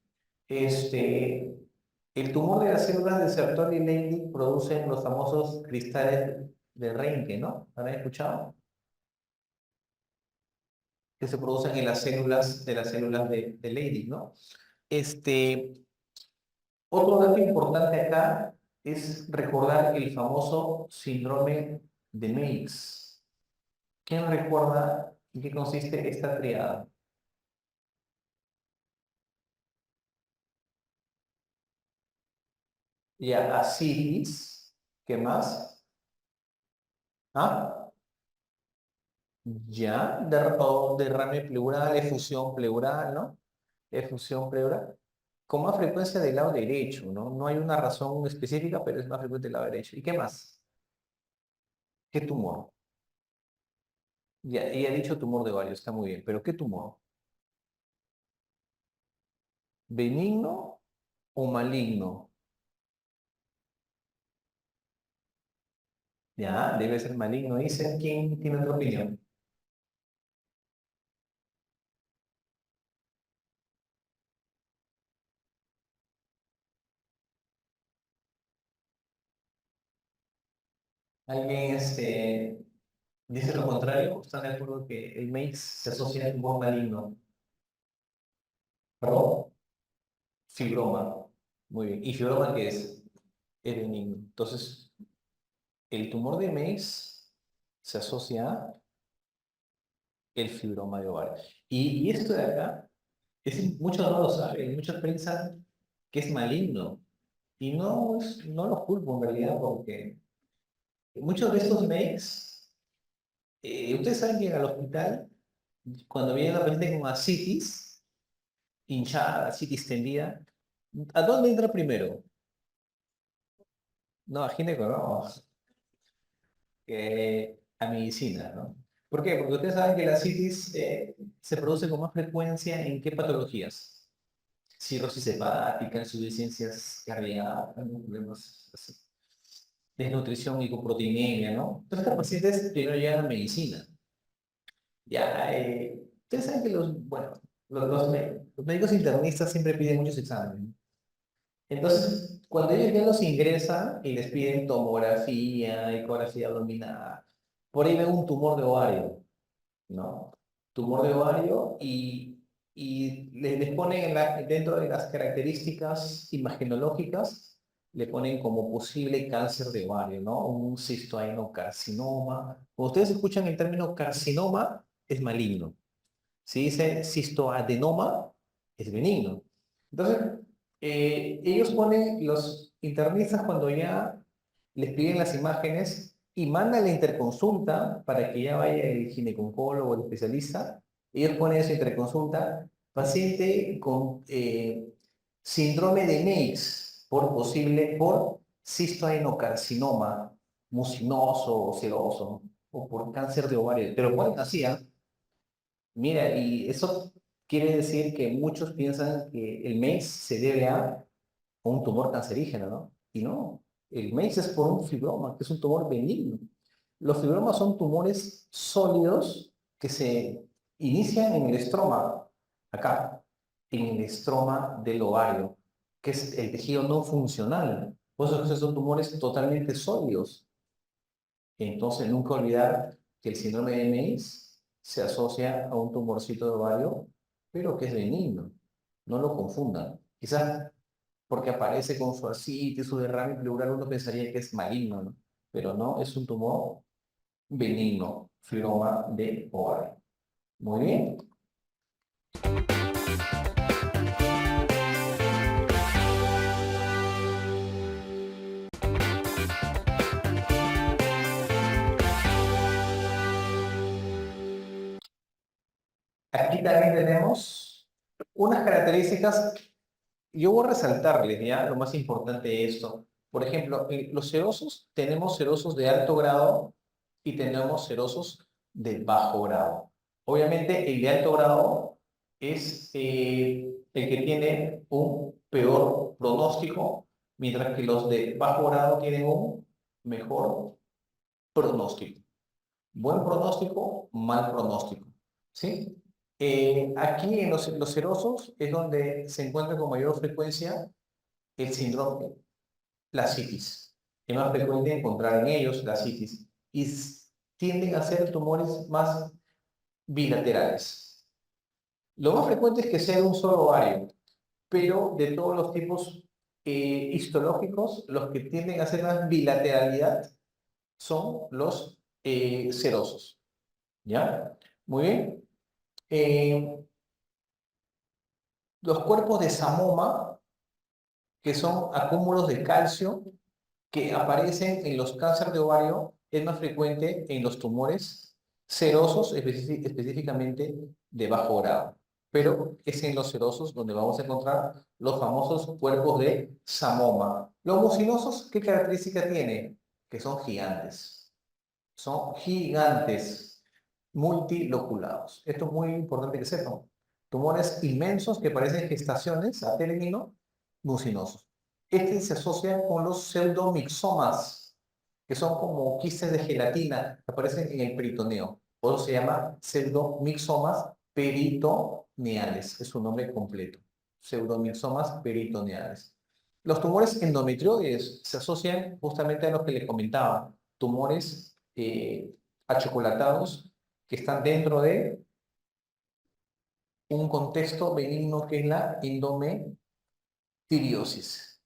El tumor de las células de Sertoli y Leydig producen los famosos cristales de Reinke, ¿no? ¿Han escuchado? Que se producen en las células de Leydig, ¿no? Este, Otro dato importante acá es recordar el famoso síndrome de Meigs. ¿Quién recuerda en qué consiste esta triada? Ya, ascitis, ¿qué más? ¿Ah? Ya, o derrame pleural, efusión pleural, ¿no? Efusión pleural. Con más frecuencia del lado derecho, ¿no? No hay una razón específica, pero es más frecuente del lado derecho. ¿Y qué más? ¿Qué tumor? Ya, ella ha dicho tumor de ovario, está muy bien, pero ¿qué tumor? ¿Benigno o maligno? Ya, debe ser maligno. Dicen, ¿quién tiene otra opinión? ¿Alguien dice lo contrario? ¿Están de acuerdo que el MAIX se asocia a tumor maligno? ¿Perdón? Fibroma. Muy bien. ¿Y fibroma qué es? Es benigno. Entonces, el tumor de MAIX se asocia a el fibroma de ovario. Y esto de acá, muchos no lo saben, muchos piensan que es maligno. Y no, no los culpo en realidad, porque muchos de estos MAICs, ustedes saben que al hospital, cuando viene la paciente con ascitis, hinchada, ascitis tendida, ¿a dónde entra primero? No, a gineco, no, a medicina, ¿no? ¿Por qué? Porque ustedes saben que la ascitis se produce con más frecuencia en qué patologías. Cirrosis hepática, insuficiencias cardíacas, problemas así. Desnutrición, hipoproteinemia, ¿no? Entonces, los pacientes primero llegan a medicina. Ya, ustedes saben que bueno, los médicos internistas siempre piden muchos exámenes. Entonces, cuando ellos ya los ingresan y les piden tomografía, ecografía abdominal, por ahí ven un tumor de ovario, ¿no? Tumor de ovario y les ponen dentro de las características imagenológicas, le ponen como posible cáncer de ovario, ¿no? Un cistoadenocarcinoma. Cuando ustedes escuchan el término carcinoma, es maligno. Si dice cistoadenoma, es benigno. Entonces, ellos ponen, los internistas cuando ya les piden las imágenes y mandan la interconsulta para que ya vaya el ginecólogo o el especialista, ellos ponen esa interconsulta, paciente con síndrome de Meigs, por cistoadenocarcinoma mucinoso o seroso, o por cáncer de ovario. Pero ponen así, ¿ah? Mira, y eso quiere decir que muchos piensan que el MEIS se debe a un tumor cancerígeno, ¿no? Y no, el MEIS es por un fibroma, que es un tumor benigno. Los fibromas son tumores sólidos que se inician en el estroma, acá, en el estroma del ovario, que es el tejido no funcional. Por eso que son tumores totalmente sólidos. Entonces, nunca olvidar que el síndrome de MEIS se asocia a un tumorcito de ovario, pero que es benigno. No lo confundan. Quizás porque aparece con su ascitis, su derrame pleural, uno pensaría que es maligno, ¿no? Pero no, es un tumor benigno, fibroma de ovario. Muy bien. Aquí también tenemos unas características. Yo voy a resaltarles ya lo más importante de esto. Por ejemplo, los serosos, tenemos serosos de alto grado y tenemos serosos de bajo grado. Obviamente, el de alto grado es el que tiene un peor pronóstico, mientras que los de bajo grado tienen un mejor pronóstico. Buen pronóstico, mal pronóstico. ¿Sí? Aquí en los serosos es donde se encuentra con mayor frecuencia el síndrome, la citis. Es más frecuente encontrar en ellos la citis y tienden a ser tumores más bilaterales. Lo más frecuente es que sea de un solo ovario, pero de todos los tipos histológicos, los que tienden a ser más bilateralidad son los serosos. ¿Ya? Muy bien. Los cuerpos de Samoma, que son acúmulos de calcio que aparecen en los cánceres de ovario, es más frecuente en los tumores serosos, específicamente de bajo grado. Pero es en los serosos donde vamos a encontrar los famosos cuerpos de Samoma. Los mucinosos, ¿qué característica tienen? Que son gigantes. Son gigantes, multiloculados. Esto es muy importante que sepan. Tumores inmensos que parecen gestaciones a término mucinosos. Este se asocia con los pseudomixomas, que son como quistes de gelatina que aparecen en el peritoneo. O se llama pseudomixomas peritoneales. Es su nombre completo. Pseudomixomas peritoneales. Los tumores endometrioides se asocian justamente a los que les comentaba. Tumores achocolatados que están dentro de un contexto benigno que es la endometriosis.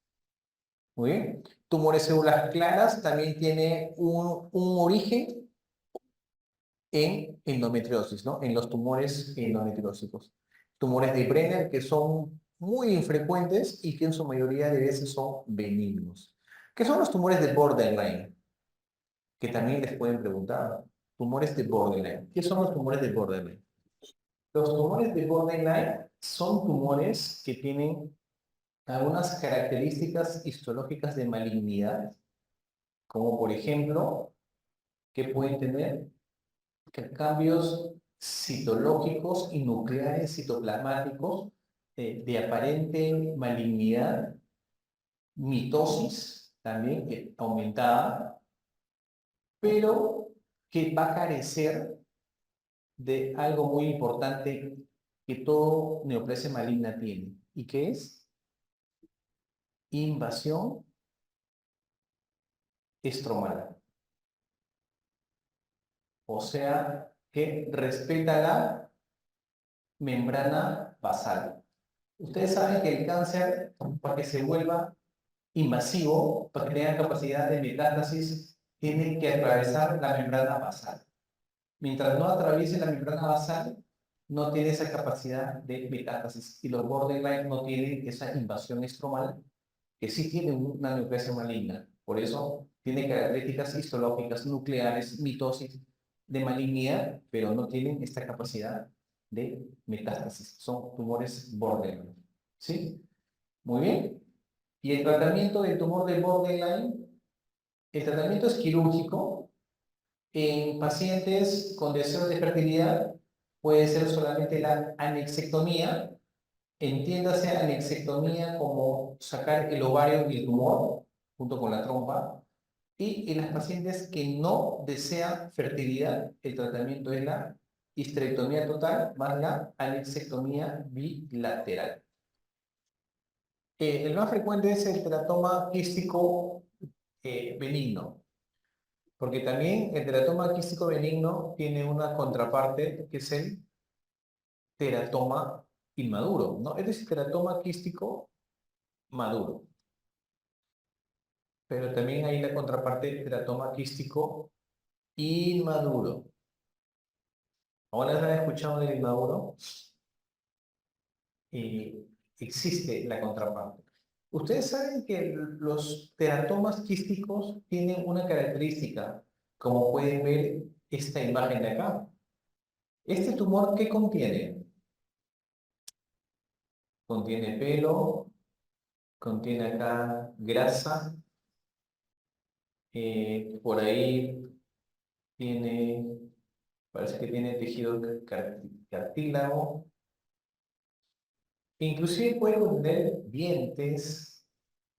Muy bien. Tumores células claras también tiene un origen en endometriosis, ¿no? En los tumores endometriósicos. Tumores de Brenner que son muy infrecuentes y que en su mayoría de veces son benignos. ¿Qué son los tumores de borderline? Que también les pueden preguntar. Tumores de borderline. ¿Qué son los tumores de borderline? Los tumores de borderline son tumores que tienen algunas características histológicas de malignidad, como por ejemplo, que pueden tener cambios citológicos y nucleares citoplasmáticos de aparente malignidad, mitosis también aumentada, pero que va a carecer de algo muy importante que todo neoplasia maligna tiene, y que es invasión estromal. O sea, que respeta la membrana basal. Ustedes saben que el cáncer, para que se vuelva invasivo, para que tenga capacidad de metástasis, tiene que atravesar la membrana basal. Mientras no atraviese la membrana basal, no tiene esa capacidad de metástasis. Y los borderline no tienen esa invasión estromal, que sí tienen una neoplasia maligna. Por eso tiene características histológicas, nucleares, mitosis de malignidad, pero no tienen esta capacidad de metástasis. Son tumores borderline. ¿Sí? Muy bien. Y el tratamiento del tumor de borderline, el tratamiento es quirúrgico. En pacientes con deseos de fertilidad puede ser solamente la anexectomía. Entiéndase anexectomía como sacar el ovario y el tumor junto con la trompa. Y en las pacientes que no desean fertilidad, el tratamiento es la histerectomía total más la anexectomía bilateral. El más frecuente es el teratoma quístico benigno. Porque también el teratoma quístico benigno tiene una contraparte que es el teratoma inmaduro, ¿no? Este teratoma quístico maduro. Pero también hay la contraparte, teratoma quístico inmaduro. ¿Ahora han escuchado del inmaduro? Y existe la contraparte. Ustedes saben que los teratomas quísticos tienen una característica, como pueden ver esta imagen de acá. ¿Este tumor qué contiene? Contiene pelo, contiene acá grasa, por ahí tiene, parece que tiene tejido cartílago, inclusive puede contener dientes,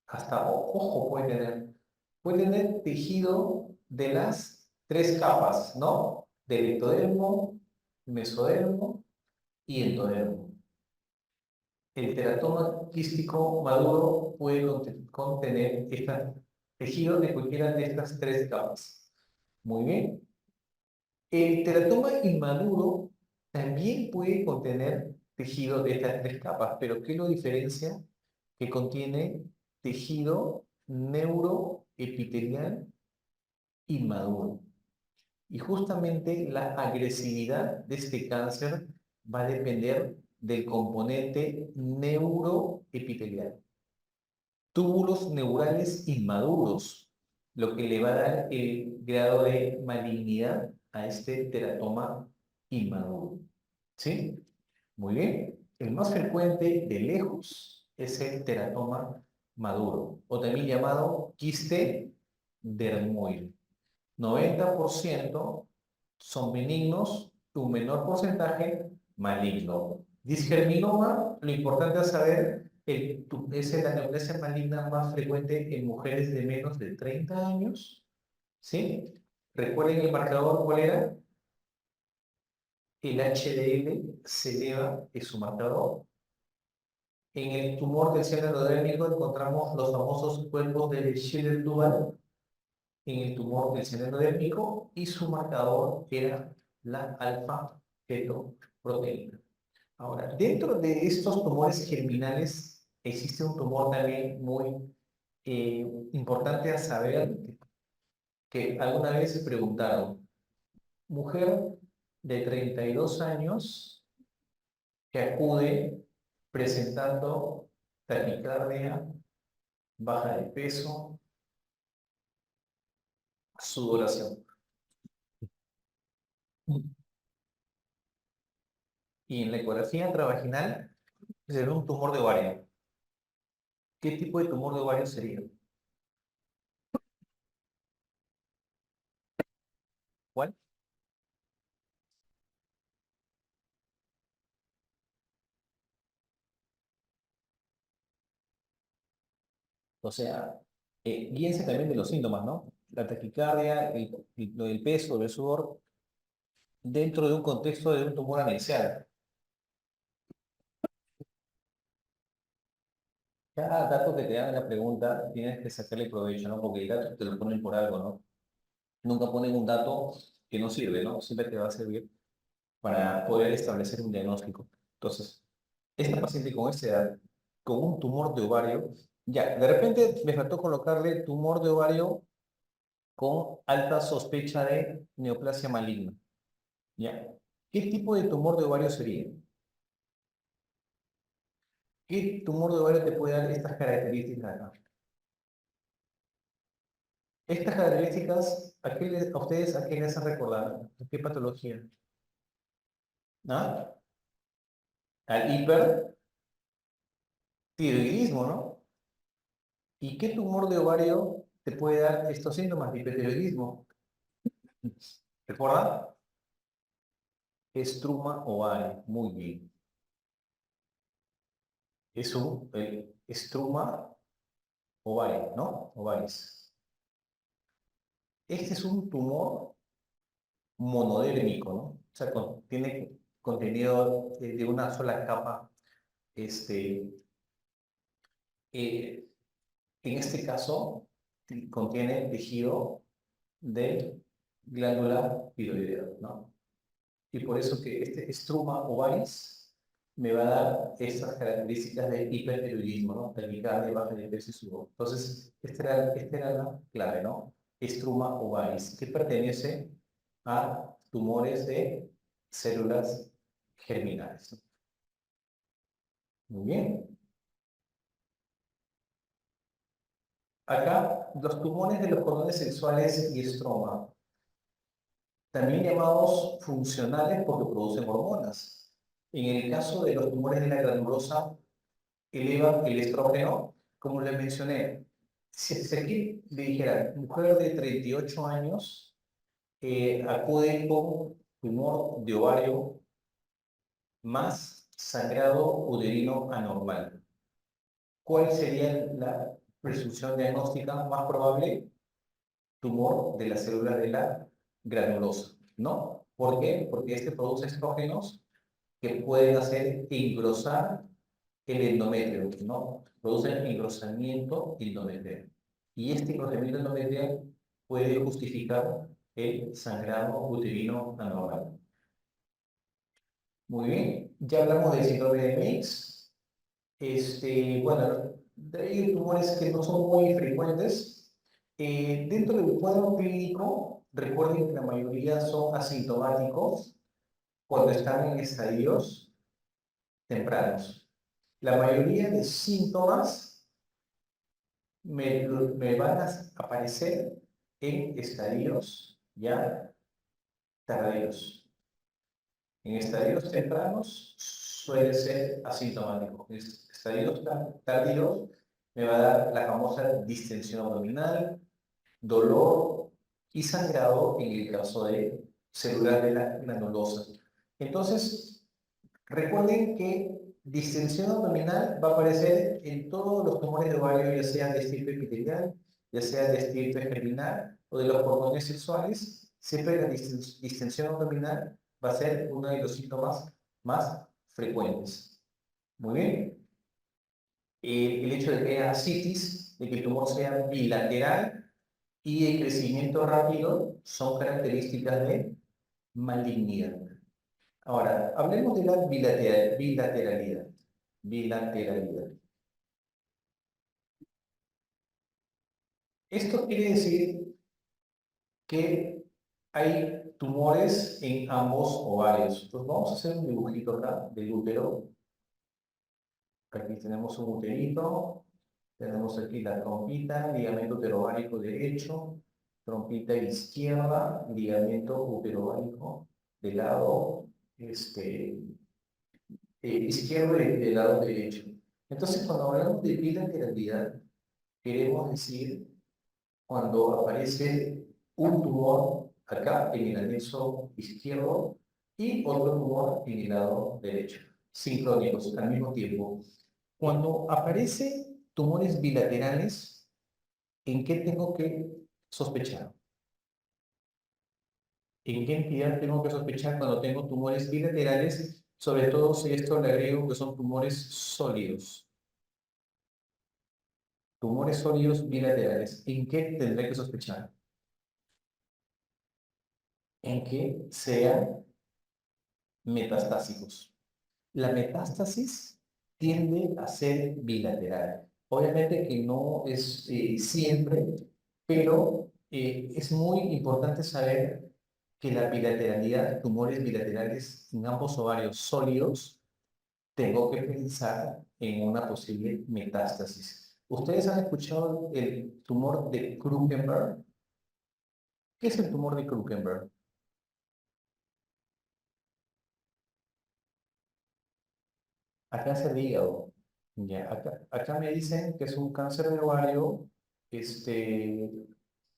hasta ojo puede tener tejido de las tres capas, ¿no? Del ectodermo, mesodermo y endodermo. El teratoma quístico maduro puede contener tejido de cualquiera de estas tres capas. Muy bien. El teratoma inmaduro también puede contener tejido de estas tres capas, pero ¿qué lo diferencia? Que contiene tejido neuroepitelial inmaduro. Y justamente la agresividad de este cáncer va a depender del componente neuroepitelial. Túbulos neurales inmaduros, lo que le va a dar el grado de malignidad a este teratoma inmaduro. ¿Sí? Muy bien. El más frecuente de lejos es el teratoma maduro, o también llamado quiste dermoide. 90% son benignos, un menor porcentaje maligno. Disgerminoma, lo importante es saber, es la neoplasia maligna más frecuente en mujeres de menos de 30 años. ¿Sí? Recuerden el marcador, ¿cuál era? El HDL se eleva, es su marcador. En el tumor del seno endodérmico encontramos los famosos cuerpos de Schiller-Duvall en el tumor del seno endodérmico y su marcador era la alfa-fetoproteína. Ahora, dentro de estos tumores germinales existe un tumor también muy importante a saber que alguna vez se preguntaron, mujer de 32 años que acude presentando taquicardia, baja de peso, sudoración. Y en la ecografía intravaginal se ve un tumor de ovario. ¿Qué tipo de tumor de ovario sería? ¿Cuál? O sea, guíense también de los síntomas, ¿no? La taquicardia, lo del peso, del sudor, dentro de un contexto de un tumor anexial. Cada dato que te dan en la pregunta tienes que sacarle provecho, ¿no? Porque el dato te lo ponen por algo, ¿no? Nunca ponen un dato que no sirve, ¿no? Siempre te va a servir para poder establecer un diagnóstico. Entonces, esta paciente con esta edad, con un tumor de ovario, ya, de repente me faltó colocarle tumor de ovario con alta sospecha de neoplasia maligna. ¿Ya? ¿Qué tipo de tumor de ovario sería? ¿Qué tumor de ovario te puede dar estas características acá? Estas características, a ustedes a qué les hacen recordar? ¿A qué patología? ¿Ah? Al hipertiroidismo, ¿no? ¿Y qué tumor de ovario te puede dar estos síntomas de hipertiroidismo? ¿Recuerda? Estruma ovario. Muy bien. Es un estruma ovario, ¿no? Ovaris. Este es un tumor monodérmico, ¿no? O sea, tiene contenido de una sola capa. Este, eh, en este caso, contiene tejido de glándula tiroidea, ¿no? Y por eso que este estruma ovaris me va a dar estas características de hipertiroidismo, ¿no? Taquicardia, baja de peso y sudor. Entonces, esta era la clave, ¿no? Estruma ovaris, que pertenece a tumores de células germinales. Muy bien. Acá, los tumores de los cordones sexuales y estroma, también llamados funcionales porque producen hormonas. En el caso de los tumores de la granulosa, elevan el estrógeno, como les mencioné. Si aquí le dijera, mujer de 38 años acude con tumor de ovario más sangrado uterino anormal. ¿Cuál sería la presunción diagnóstica más probable? Tumor de las células de la granulosa, ¿no? ¿Por qué? Porque este produce estrógenos que pueden hacer engrosar el endometrio, ¿no? Producen engrosamiento endometrial. Y este engrosamiento endometrial puede justificar el sangrado uterino anormal. Muy bien, ya hablamos del síndrome de Meigs. Bueno, hay tumores que no son muy frecuentes. Dentro del cuadro clínico, recuerden que la mayoría son asintomáticos cuando están en estadios tempranos. La mayoría de síntomas me van a aparecer en estadios ya tardíos. En estadios tempranos suele ser asintomático. En estadios tardíos me va a dar la famosa distensión abdominal, dolor y sangrado en el caso de células de la granulosa. Entonces, recuerden que distensión abdominal va a aparecer en todos los tumores de ovario, ya sea de estirpe epitelial, ya sea de estirpe germinal o de los cordones sexuales. Siempre la distensión abdominal va a ser uno de los síntomas más frecuentes. Muy bien. El hecho de que haya ascitis, de que el tumor sea bilateral y el crecimiento rápido son características de malignidad. Ahora, hablemos de la bilateralidad. Bilateralidad. Esto quiere decir que hay tumores en ambos ovarios. Entonces vamos a hacer un dibujito acá del útero. Aquí tenemos un uterito, tenemos aquí la trompita, ligamento uterovárico derecho, trompita izquierda, ligamento uterovárico del lado izquierdo y del lado derecho. Entonces, cuando hablamos de bilateralidad, queremos decir cuando aparece un tumor acá en el anexo izquierdo y otro tumor en el lado derecho, sincrónicos al mismo tiempo. Cuando aparecen tumores bilaterales, ¿en qué tengo que sospechar? ¿En qué entidad tengo que sospechar cuando tengo tumores bilaterales? Sobre todo si esto le agrego que son tumores sólidos. Tumores sólidos bilaterales. ¿En qué tendré que sospechar? En que sean metastásicos. La metástasis tiende a ser bilateral. Obviamente que no es siempre, pero es muy importante saber que la bilateralidad, tumores bilaterales en ambos ovarios sólidos, tengo que pensar en una posible metástasis. ¿Ustedes han escuchado el tumor de Krukenberg? ¿Qué es el tumor de Krukenberg? A cáncer de hígado. Ya, acá me dicen que es un cáncer de ovario este,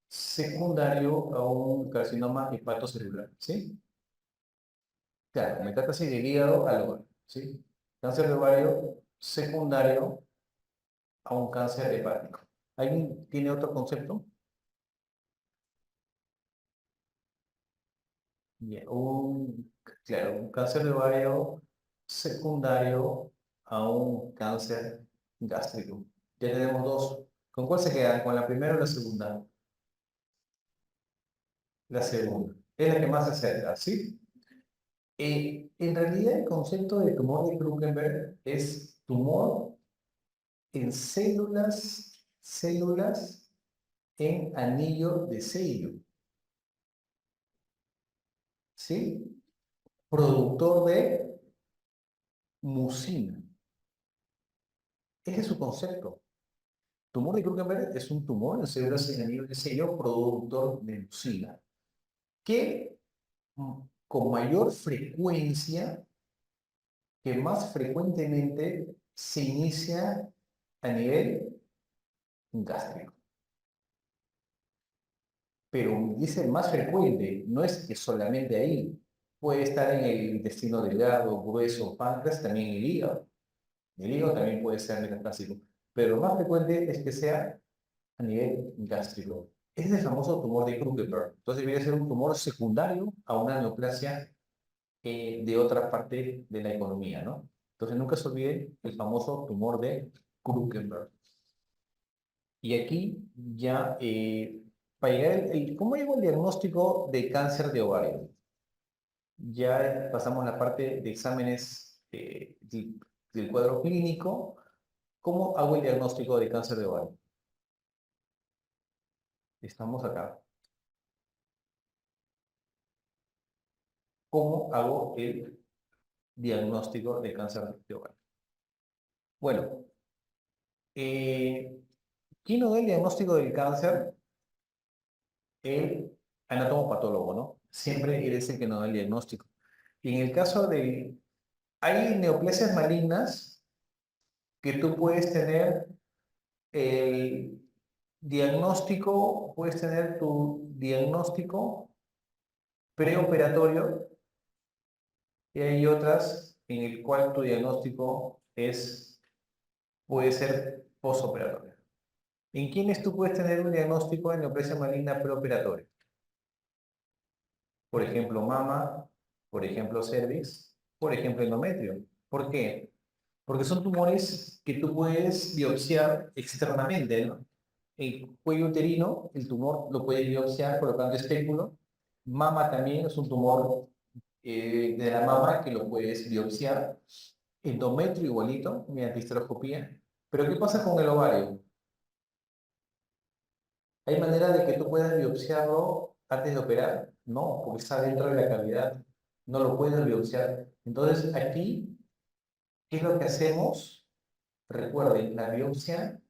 secundario a un carcinoma hepatocelular, ¿sí? Claro, metástasis del hígado al ovario, ¿sí? Cáncer de ovario secundario a un cáncer hepático. ¿Alguien tiene otro concepto? Ya, claro, un cáncer de ovario secundario a un cáncer gástrico. Ya tenemos dos. ¿Con cuál se quedan? ¿Con la primera o la segunda? La segunda. Es la que más se acerca, ¿sí? En realidad, el concepto de tumor de Krukenberg es tumor en células en anillo de sello, ¿sí? Productor de mucina. Ese es su concepto. Tumor de Krukenberg es un tumor en células en anillo de sello productor de mucina, que con mayor frecuencia, que más frecuentemente se inicia a nivel gástrico. Pero dice más frecuente, no es que solamente ahí. Puede estar en el intestino delgado, grueso, páncreas, también en el hígado. El hígado también puede ser metastásico. Pero lo más frecuente es que sea a nivel gástrico. Es el famoso tumor de Krukenberg. Entonces debería ser un tumor secundario a una neoplasia de otra parte de la economía, ¿no? Entonces nunca se olvide el famoso tumor de Krukenberg. Y aquí ya, para llegar, ¿cómo llegó el diagnóstico de cáncer de ovario? Ya pasamos la parte de exámenes del cuadro clínico. ¿Cómo hago el diagnóstico de cáncer de ovario? Estamos acá. ¿Cómo hago el diagnóstico de cáncer de ovario? Bueno, ¿quién nos da el diagnóstico del cáncer? El anatomopatólogo, ¿no? Siempre eres el que nos da el diagnóstico. Y en el caso de... Hay neoplasias malignas que tú puedes tener el diagnóstico, puedes tener tu diagnóstico preoperatorio y hay otras en el cual tu diagnóstico puede ser postoperatorio. ¿En quiénes tú puedes tener un diagnóstico de neoplasia maligna preoperatoria? Por ejemplo, mama, por ejemplo, cervix, por ejemplo, endometrio. ¿Por qué? Porque son tumores que tú puedes biopsiar externamente, ¿no? El cuello uterino, el tumor lo puedes biopsiar colocando espéculo. Mama también es un tumor de la mama que lo puedes biopsiar. Endometrio igualito, mediante histeroscopía. Pero ¿qué pasa con el ovario? ¿Hay manera de que tú puedas biopsiarlo antes de operar? No, porque está dentro de la cavidad. No lo puedes biopsiar. Entonces, aquí, ¿qué es lo que hacemos? Recuerden, la biopsia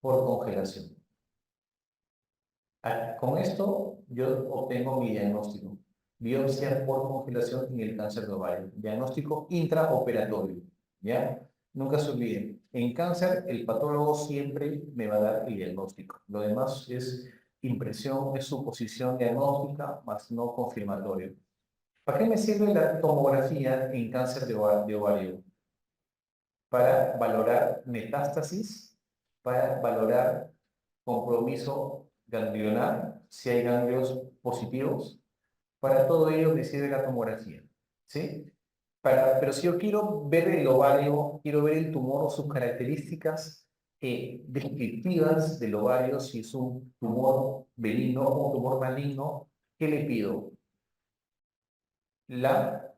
por congelación. Con esto, yo obtengo mi diagnóstico. Biopsia por congelación en el cáncer de ovario. Diagnóstico intraoperatorio. ¿Ya? Nunca se olviden. En cáncer, el patólogo siempre me va a dar el diagnóstico. Lo demás es impresión, es suposición diagnóstica, más no confirmatorio. ¿Para qué me sirve la tomografía en cáncer de ovario? Para valorar metástasis, para valorar compromiso ganglionar, si hay ganglios positivos. Para todo ello me sirve la tomografía, ¿sí? Pero si yo quiero ver el ovario, quiero ver el tumor o sus características descriptivas del ovario, si es un tumor benigno o un tumor maligno, ¿qué le pido? La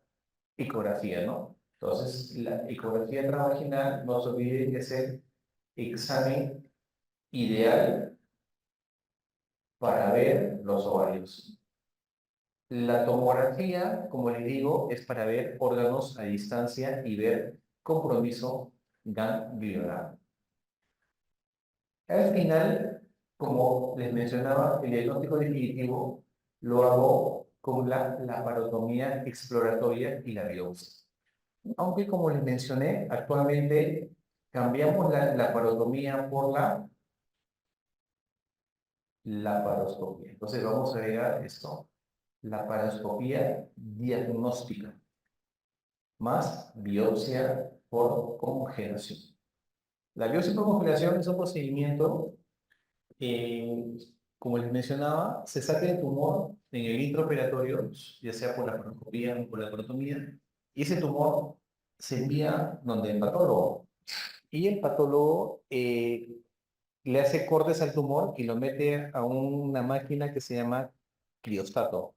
ecografía, ¿no? Entonces, la ecografía transvaginal, no se olviden que es el examen ideal para ver los ovarios. La tomografía, como les digo, es para ver órganos a distancia y ver compromiso ganglionar. Al final, como les mencionaba, el diagnóstico definitivo lo hago con la laparotomía exploratoria y la biopsia. Aunque, como les mencioné, actualmente cambiamos la laparotomía por la laparoscopia. Entonces vamos a agregar esto, laparoscopía diagnóstica, más biopsia por congelación. La biopsia por congelación es un procedimiento, eh, como les mencionaba, se saca el tumor en el intraoperatorio, ya sea por la laparoscopía o por la laparotomía, y ese tumor se envía donde el patólogo. Y el patólogo le hace cortes al tumor y lo mete a una máquina que se llama criostato.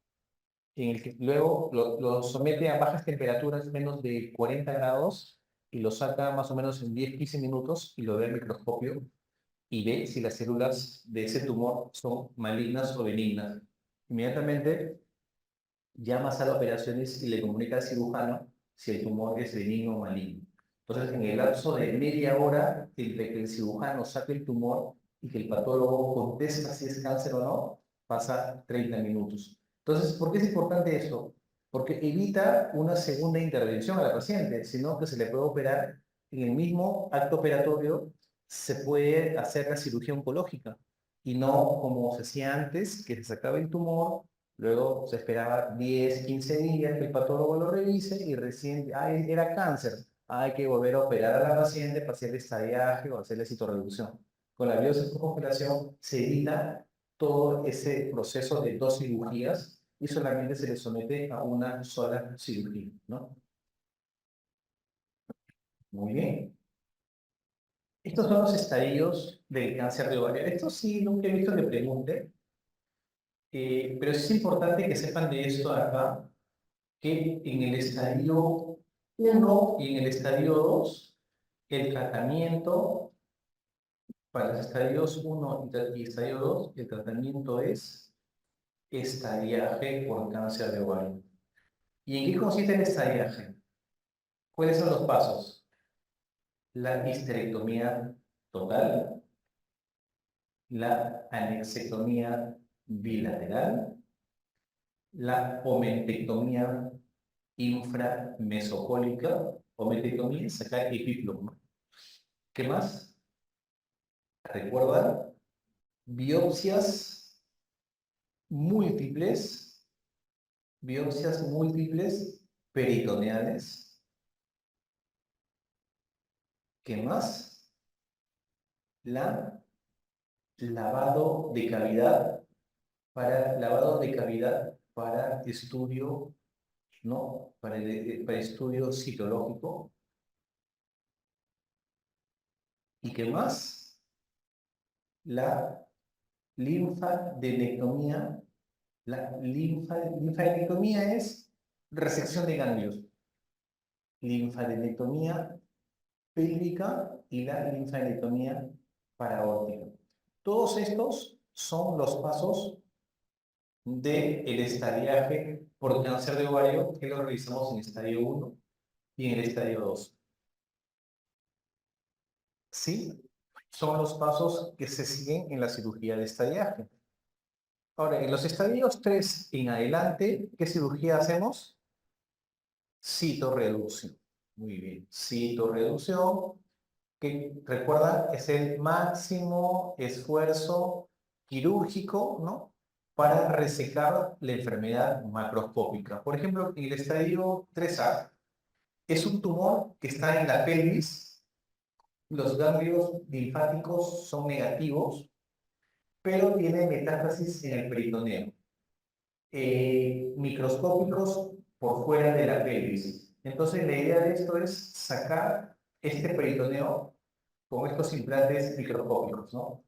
en el que luego lo somete a bajas temperaturas, menos de 40 grados, y lo saca más o menos en 10-15 minutos y lo ve al microscopio y ve si las células de ese tumor son malignas o benignas. Inmediatamente llama a sala de operaciones y le comunica al cirujano si el tumor es benigno o maligno. Entonces, en el lapso de media hora, entre que el cirujano saque el tumor y que el patólogo contesta si es cáncer o no, pasa 30 minutos. Entonces, ¿por qué es importante esto? Porque evita una segunda intervención a la paciente, sino que se le puede operar en el mismo acto operatorio, se puede hacer la cirugía oncológica y no como se hacía antes, que se sacaba el tumor. Luego se esperaba 10, 15 días que el patólogo lo revise y recién, era cáncer. Hay que volver a operar a la paciente para hacer estadiaje o hacerle citorreducción. Con la biocircunvalación se evita todo ese proceso de dos cirugías y solamente se le somete a una sola cirugía, ¿no? Muy bien. Estos son los estadios del cáncer de ovario. Esto sí, nunca he visto que pregunte, pero es importante que sepan de esto acá, que en el estadio 1 y en el estadio 2, el tratamiento para los estadios 1 y estadio 2, el tratamiento es estadiaje por cáncer de ovario. ¿Y en qué consiste el estadiaje? ¿Cuáles son los pasos? La histerectomía total, la anexectomía bilateral, la omentectomía inframesocólica, omentectomía es sacar epíplomo. ¿Qué más? Recuerda, biopsias múltiples, biopsias múltiples peritoneales. ¿Qué más? La lavado de cavidad para estudio, ¿no? Para estudio citológico. ¿Y qué más? La linfadenectomía. La linfadenectomía es resección de ganglios. Linfadenectomía pélvica y la linfadenectomía paraórtica. Todos estos son los pasos del estadiaje por cáncer de ovario que lo revisamos en estadio 1 y en el estadio 2. ¿Sí? Son los pasos que se siguen en la cirugía de estadiaje. Ahora, en los estadios 3 en adelante, ¿qué cirugía hacemos? Citorreducción. Muy bien. Citorreducción, que recuerda, es el máximo esfuerzo quirúrgico, ¿no? Para resecar la enfermedad macroscópica. Por ejemplo, en el estadio 3A, es un tumor que está en la pelvis, los ganglios linfáticos son negativos, pero tiene metástasis en el peritoneo. Microscópicos por fuera de la pelvis. Entonces, la idea de esto es sacar este peritoneo con estos implantes microscópicos, ¿no?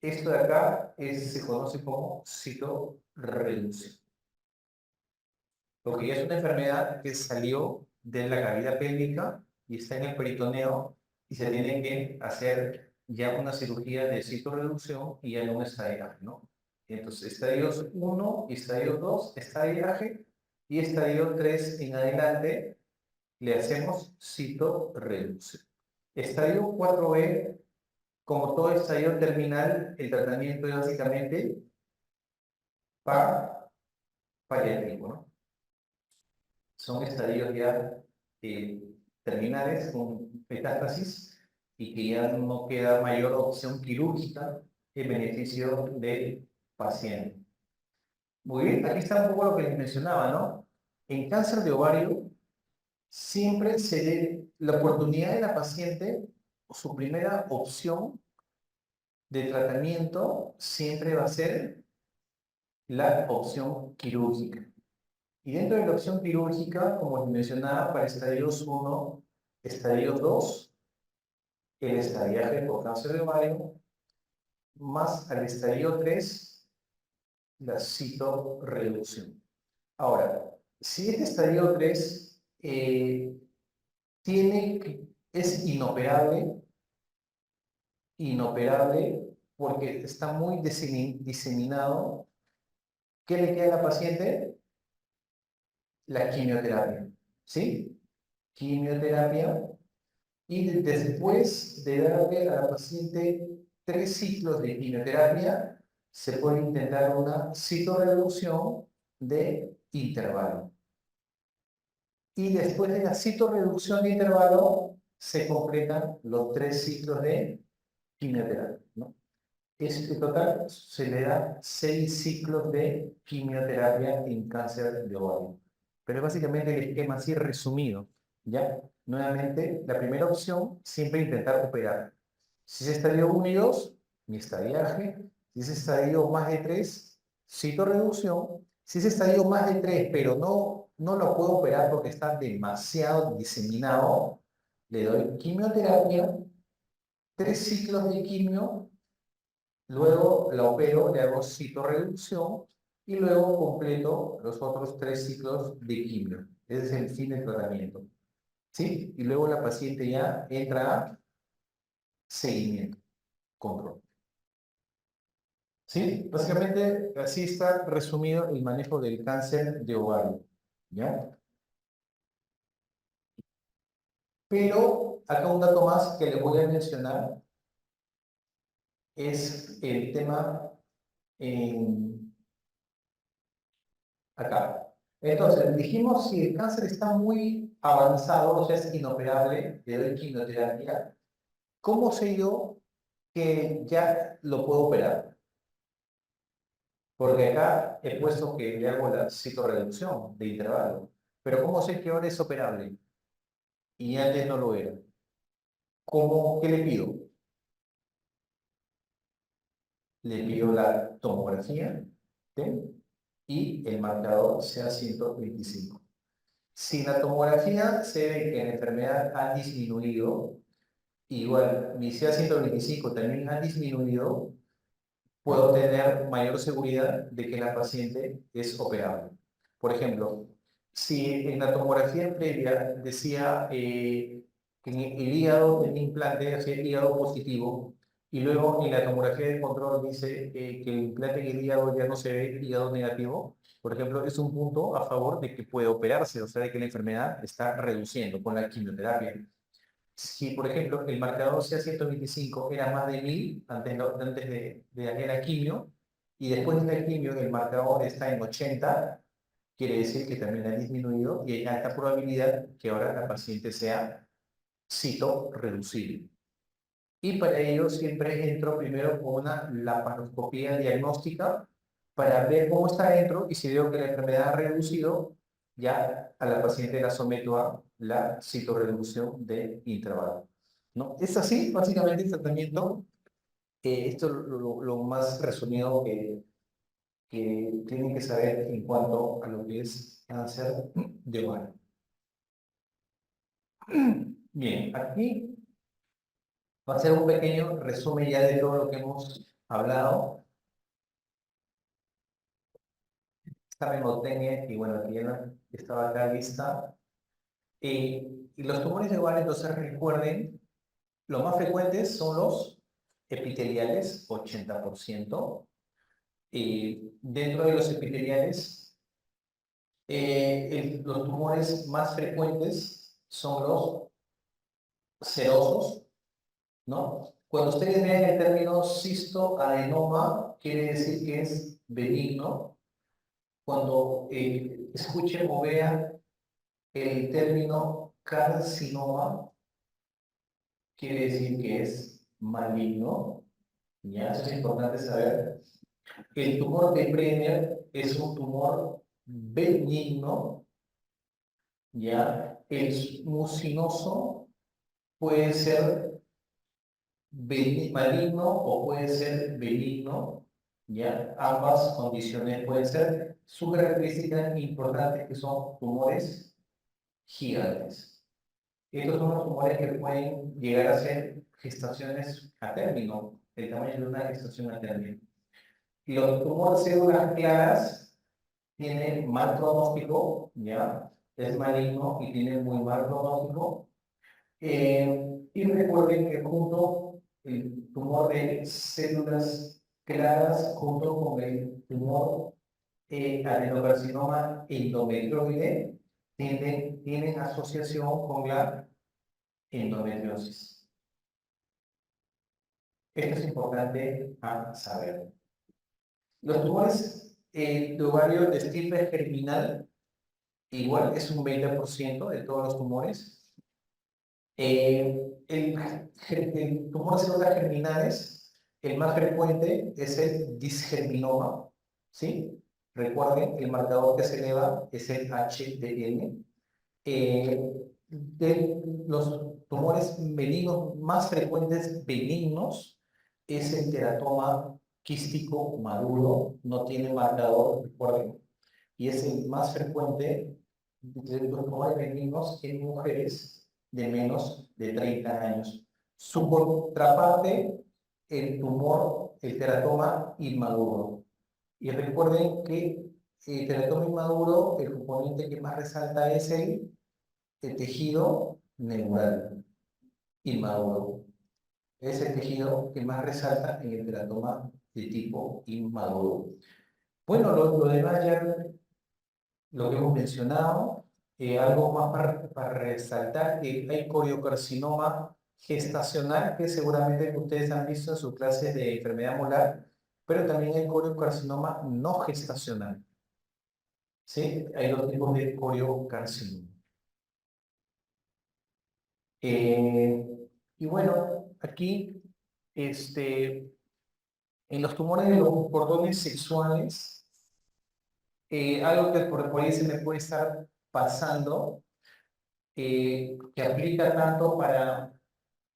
Esto de acá se conoce como citorreducción, porque es una enfermedad que salió de la cavidad pélvica y está en el peritoneo y se tiene que hacer ya una cirugía de citorreducción y ya no un estadiaje, ¿no? Entonces, estadios 1, estadio 2, estadiaje, y estadio 3 en adelante le hacemos citorreducción. Estadio 4B, como todo estadio terminal, el tratamiento es básicamente paliativo, ¿no? Son estadios ya terminales con metástasis y que ya no queda mayor opción quirúrgica en beneficio del paciente. Muy bien, aquí está un poco lo que les mencionaba, ¿no? En cáncer de ovario, siempre se dé la oportunidad de la paciente, su primera opción de tratamiento siempre va a ser la opción quirúrgica. Y dentro de la opción quirúrgica, como les mencionaba, para estadios 1, estadios 2, el estadiaje por cáncer de ovario, más al estadio 3, la citorreducción. Ahora, si este estadio 3 es inoperable porque está muy diseminado, ¿qué le queda a la paciente? La quimioterapia, ¿sí? Quimioterapia, y después de darle a la paciente 3 ciclos de quimioterapia, se puede intentar una citorreducción de intervalo. Y después de la citorreducción de intervalo, se completan los 3 ciclos de quimioterapia, ¿no? En total se le da 6 ciclos de quimioterapia en cáncer de ovario. Pero es básicamente el esquema así resumido, ¿ya? Nuevamente, la primera opción, siempre intentar operar. Si es estadio 1 y 2, mi estadiaje. Si es estadio más de 3, citorreducción. Si es estadio más de 3, pero no lo puedo operar porque está demasiado diseminado, le doy quimioterapia, 3 ciclos de quimio. Luego la opero, le hago citorreducción y luego completo los otros 3 ciclos de quimio. Ese es el fin del tratamiento. ¿Sí? Y luego la paciente ya entra a seguimiento, control. ¿Sí? Básicamente así está resumido el manejo del cáncer de ovario. ¿Ya? Pero acá un dato más que les voy a mencionar es el tema acá. Entonces, dijimos si el cáncer está muy avanzado, o sea, es inoperable, le doy quimioterapia, ¿cómo sé yo que ya lo puedo operar? Porque acá he puesto que le hago la citorreducción de intervalo, pero ¿cómo sé que ahora es operable? Y antes no lo era. ¿Qué le pido? Le pido la tomografía, ¿sí? Y el marcador sea 125. Si la tomografía se ve que la enfermedad ha disminuido, igual mi CA 125 también ha disminuido, puedo tener mayor seguridad de que la paciente es operable. Por ejemplo, si en la tomografía previa decía que en el hígado tenía implante, o sea, hígado positivo, y luego en la tomografía de control dice que el implante en el hígado ya no se ve hígado negativo, por ejemplo, es un punto a favor de que puede operarse, o sea, de que la enfermedad está reduciendo con la quimioterapia. Si, por ejemplo, el marcador sea 125 era más de 1000 antes de la quimio, y después de la quimio el marcador está en 80, quiere decir que también ha disminuido y hay alta probabilidad que ahora la paciente sea citorreducible. Y para ello siempre entro primero con una laparoscopía diagnóstica para ver cómo está dentro y si veo que la enfermedad ha reducido, ya a la paciente la someto a la citorreducción de intervalo. ¿No? Es así, básicamente, el tratamiento. Esto es lo más resumido que tienen que saber en cuanto a lo que es cáncer de ovario. Bien, aquí va a ser un pequeño resumen ya de todo lo que hemos hablado. Esta memotecnia, y bueno, aquí ya estaba acá lista. Y los tumores de ovario, entonces recuerden, los más frecuentes son los epiteliales, 80%. Dentro de los epiteliales, los tumores más frecuentes son los serosos, ¿no? Cuando ustedes vean el término cistoadenoma, quiere decir que es benigno. Cuando escuchen o vean el término carcinoma, quiere decir que es maligno. ¿Ya? Eso es importante saber. El tumor de Brenner es un tumor benigno. ¿Ya? El mucinoso puede ser maligno o puede ser benigno. ¿Ya? Ambas condiciones pueden ser. Su característica importante es que son tumores gigantes. Estos son los tumores que pueden llegar a ser gestaciones a término, el tamaño de una gestación a término. Y los tumores células claras tiene mal pronóstico, ¿ya? Es maligno y tiene muy mal pronóstico. Y recuerden que junto el tumor de células claras, junto con el tumor adenocarcinoma endometrioide, tienen asociación con la endometriosis. Esto es importante saber. Los tumores de ovario de estirpe germinal, igual es un 20% de todos los tumores. El tumor de células germinales, el más frecuente es el disgerminoma, ¿sí? Recuerden, el marcador que se eleva es el HDN. De los tumores benignos más frecuentes benignos es el teratoma quístico maduro, no tiene marcador, recuerden, y es el más frecuente de los tumores benignos en mujeres de menos de 30 años. Su contraparte, el teratoma inmaduro. Y recuerden que el teratoma inmaduro, el componente que más resalta es el tejido neural inmaduro. Es el tejido que más resalta en el teratoma de tipo inmaduro. Bueno, lo demás ya lo que hemos mencionado, algo más para resaltar, que hay coriocarcinoma gestacional, que seguramente ustedes han visto en sus clases de enfermedad molar, pero también hay coriocarcinoma no gestacional. ¿Sí? Hay dos tipos de coriocarcinoma. Eh, y bueno, aquí, en los tumores de los cordones sexuales, algo que por ahí se me puede estar pasando, que aplica tanto para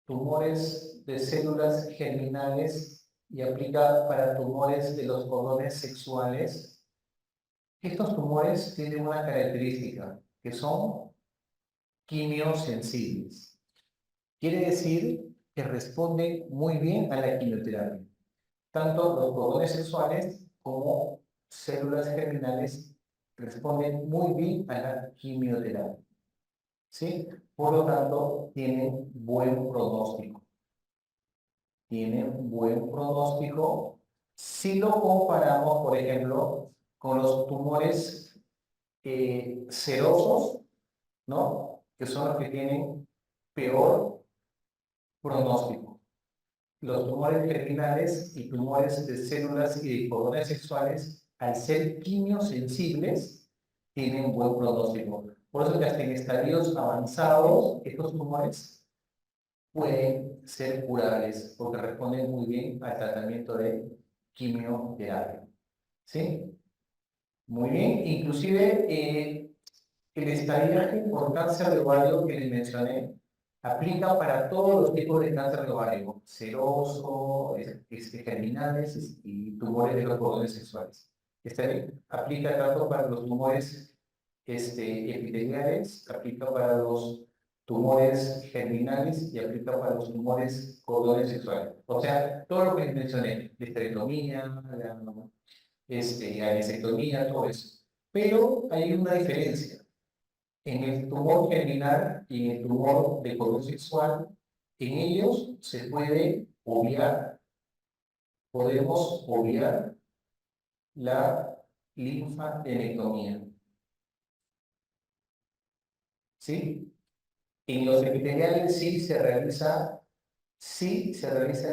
tumores de células germinales y aplica para tumores de los cordones sexuales. Estos tumores tienen una característica, que son quimiosensibles. Quiere decir que responden muy bien a la quimioterapia. Tanto los cordones sexuales como células germinales responden muy bien a la quimioterapia. ¿Sí? Por lo tanto, tienen buen pronóstico. Tienen buen pronóstico si lo comparamos, por ejemplo, con los tumores serosos, ¿no? Que son los que tienen peor pronóstico. Los tumores germinales y tumores de células y de cordones sexuales, al ser quimiosensibles, tienen buen pronóstico. Por eso que hasta en estadios avanzados, estos tumores pueden ser curables porque responden muy bien al tratamiento de quimioterapia. ¿Sí? Muy bien. Inclusive el estadiaje por cáncer de ovario que les mencioné aplica para todos los tipos de cáncer de ovario, seroso, germinales y tumores de los cordones sexuales. Aplica tanto para los tumores epiteliales, aplica para los tumores germinales y aplica para los tumores cordones sexuales. O sea, todo lo que les mencioné, la esterectomía, la anisectomía, todo eso. Pero hay una diferencia. En el tumor germinal y en el tumor de cordón sexual, en ellos se puede obviar, podemos obviar la linfadenectomía. ¿Sí? En los epiteliales sí se realiza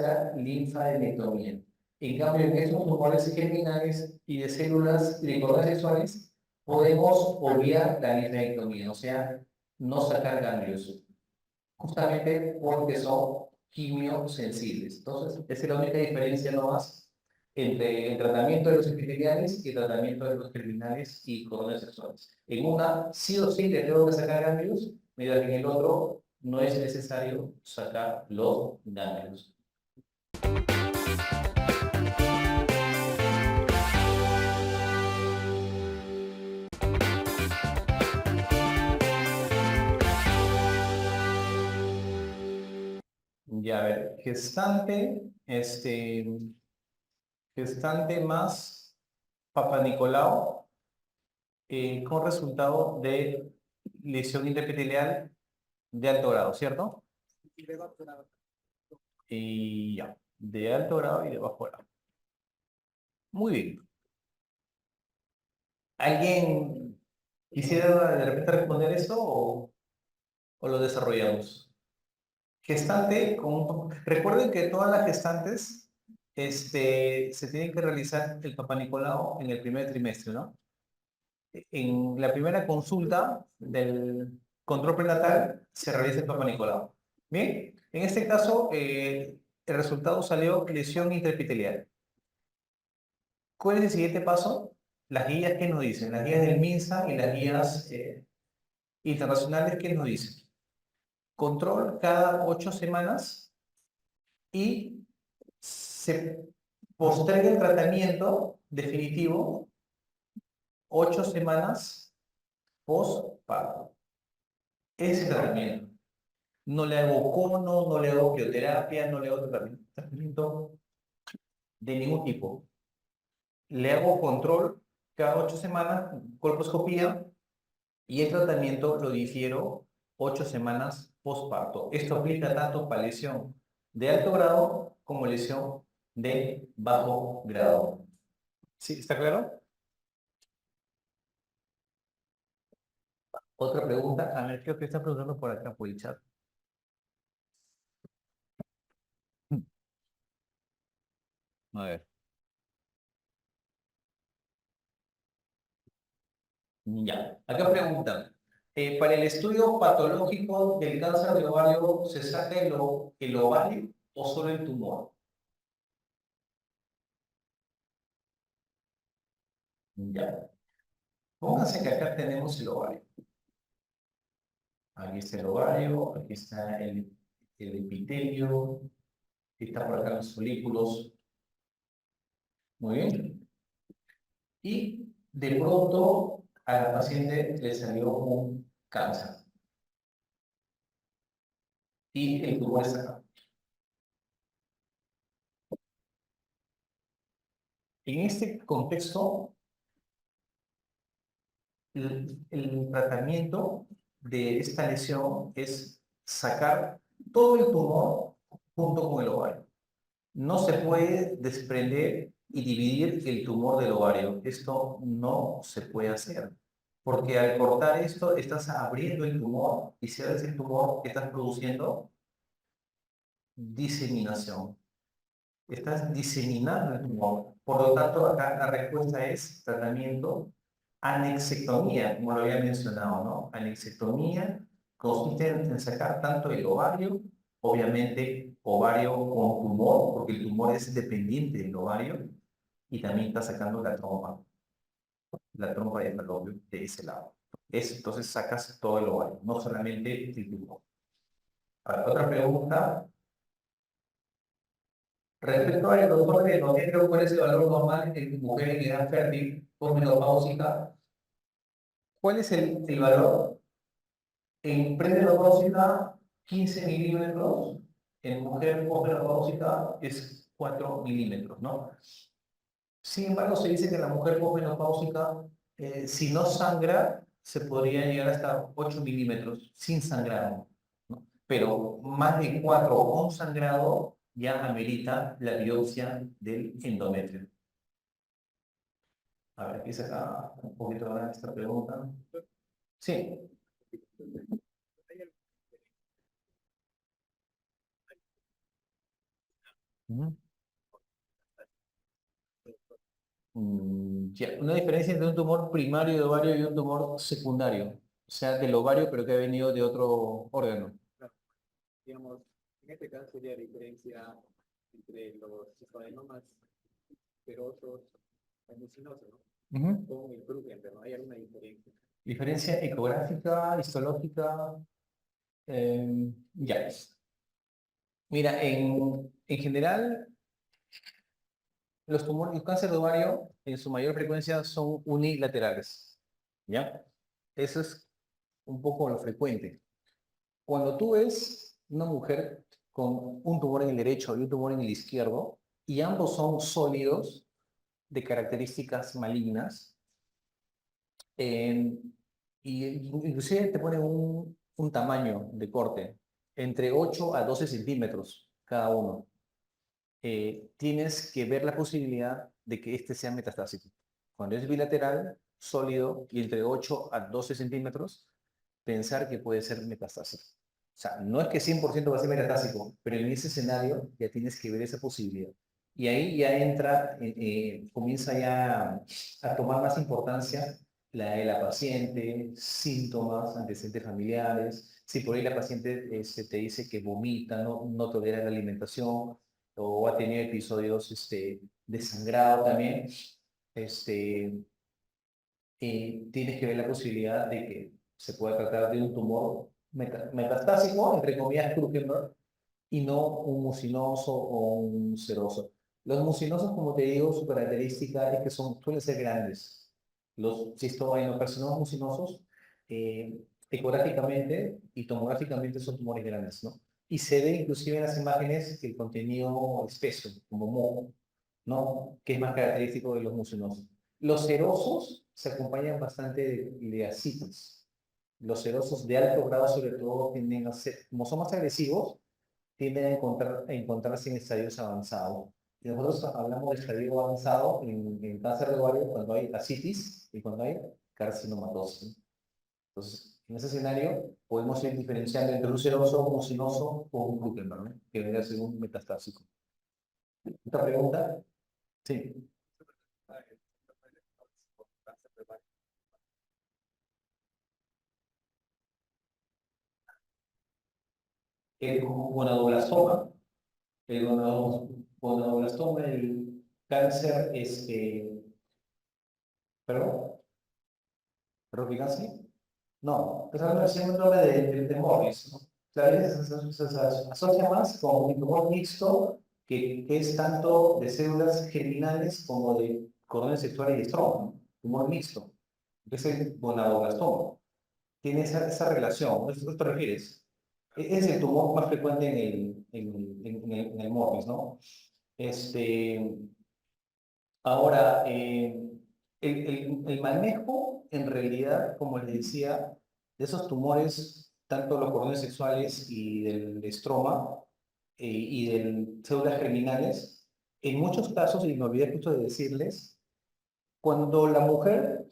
la linfadenectomía. En cambio, en estos tumores germinales y de células y de cordones sexuales, podemos obviar la linfadenectomía, o sea, no sacar ganglios, justamente porque son quimiosensibles. Entonces, esa es la única diferencia nomás entre el tratamiento de los epiteliales y el tratamiento de los germinales y cordones sexuales. En una, sí o sí, le tengo que sacar ganglios, mientras que en el otro no es necesario sacar los ganglios. Ya, a ver, gestante más Papa Nicolau, con resultado de lesión intraepitelial de alto grado, ¿cierto? Y ya, de alto grado y de bajo grado. Muy bien. ¿Alguien quisiera de repente responder eso o lo desarrollamos? Gestante, recuerden que todas las gestantes se tienen que realizar el Papá Nicolau en el primer trimestre, ¿no? En la primera consulta del control prenatal se realiza el Papá Nicolau. Bien, en este caso el resultado salió lesión intraepitelial. ¿Cuál es el siguiente paso? Las guías que nos dicen, las guías del MINSA y las guías internacionales que nos dicen. Control cada 8 semanas y se posterga el tratamiento definitivo 8 semanas postparto. Ese tratamiento. No le hago cono, no le hago crioterapia, no le hago tratamiento de ningún tipo. Le hago control cada 8 semanas, colposcopía, y el tratamiento lo difiero 8 semanas postparto. Esto aplica tanto para lesión de alto grado como lesión de bajo grado. ¿Sí? ¿Está claro? Otra pregunta. A ver, creo que están preguntando por acá, por el chat. A ver. Ya. Acá preguntan. Para el estudio patológico del cáncer de ovario, ¿se saca el ovario o solo el tumor? Ya. Pónganse que acá tenemos el ovario. Aquí está el ovario, aquí está el epitelio, está por acá los folículos. Muy bien. Y de pronto a la paciente le salió un cáncer. Y el tumor está acá. En este contexto, el tratamiento de esta lesión es sacar todo el tumor junto con el ovario. No se puede desprender y dividir el tumor del ovario. Esto no se puede hacer. Porque al cortar esto, estás abriendo el tumor y si abres el tumor, estás produciendo diseminación. Estás diseminando el tumor. Por lo tanto, acá la respuesta es tratamiento anexectomía, como lo había mencionado, ¿no? Anexectomía consiste en sacar tanto el ovario, obviamente ovario con tumor, porque el tumor es dependiente del ovario, y también está sacando la trompa de falopio de ese lado. Entonces sacas todo el ovario, no solamente el tumor. Ahora, otra pregunta. Respecto al doctor de endometrio, ¿cuál es el valor normal en mujer en edad fértil posmenopáusica? ¿Cuál es el valor? En premenopáusica, 15 milímetros. En mujer posmenopáusica es 4 milímetros, ¿no? Sin embargo, se dice que en la mujer posmenopáusica, si no sangra, se podría llegar hasta 8 milímetros sin sangrar, ¿no? Pero más de 4 con sangrado ya amerita la biopsia del endometrio. A ver, aquí se acaba un poquito ahora esta pregunta. Sí. Ujú. Ya, una diferencia entre un tumor primario de ovario y un tumor secundario, o sea, del ovario, pero que ha venido de otro órgano. Claro, digamos, en este caso sería la diferencia entre los adenomas perosos mucinosos, ¿no? Ujú. Con el Bruggen, pero hay alguna diferencia. Diferencia ecográfica, histológica, ya. Mira, en general, los tumores, el cáncer de ovario, en su mayor frecuencia, son unilaterales, ¿ya? Eso es un poco lo frecuente. Cuando tú ves una mujer con un tumor en el derecho y un tumor en el izquierdo, y ambos son sólidos, de características malignas, Eh, y inclusive te ponen un tamaño de corte, entre 8 a 12 centímetros cada uno. Tienes que ver la posibilidad de que este sea metastásico. Cuando es bilateral, sólido y entre 8 a 12 centímetros, pensar que puede ser metastásico. O sea, no es que 100% va a ser metastásico, pero en ese escenario ya tienes que ver esa posibilidad. Y ahí ya entra, comienza ya a tomar más importancia la de la paciente, síntomas, antecedentes familiares. Si por ahí la paciente te dice que vomita, no tolera la alimentación o ha tenido episodios de sangrado también, este, tienes que ver la posibilidad de que se pueda tratar de un tumor metastásico, entre comillas, Krukenberg, y no un mucinoso o un seroso. Los mucinosos, como te digo, su característica es que suelen ser grandes. Los cistoadenocarcinomas mucinosos, ecográficamente y tomográficamente son tumores grandes, ¿no? Y se ve inclusive en las imágenes el contenido espeso, como moho, ¿no? Que es más característico de los mucinosos. Los serosos se acompañan bastante de ascitis. Los serosos de alto grado, sobre todo, tienden a ser, como son más agresivos, tienden a encontrarse en estadios avanzados. Y nosotros hablamos de estadio avanzado en cáncer de ovario cuando hay ascitis y cuando hay carcinomatosis. Entonces, en ese escenario, podemos ir diferenciando entre un seroso, un mucinoso o un Krukenberg, ¿no? Que vendría a ser un metastásico. ¿Otra pregunta? Sí. El gonadoblastoma. El gonadoblastoma, el cáncer, ¿perdón? ¿Perdón, qué cáncer? No, es algo así, un nombre de Morris, ¿no? O sea, a veces se asocia más con un tumor mixto que es tanto de células germinales como de cordones sexuales y estroma, ¿no? Tumor mixto, que es el gonadoblastoma. Tiene esa relación, ¿a eso te refieres? Es el tumor más frecuente en el Morris, ¿no? Este, Ahora, el manejo, en realidad, como les decía, de esos tumores, tanto los cordones sexuales y del estroma y de células germinales, en muchos casos, y me olvidé justo de decirles, cuando la mujer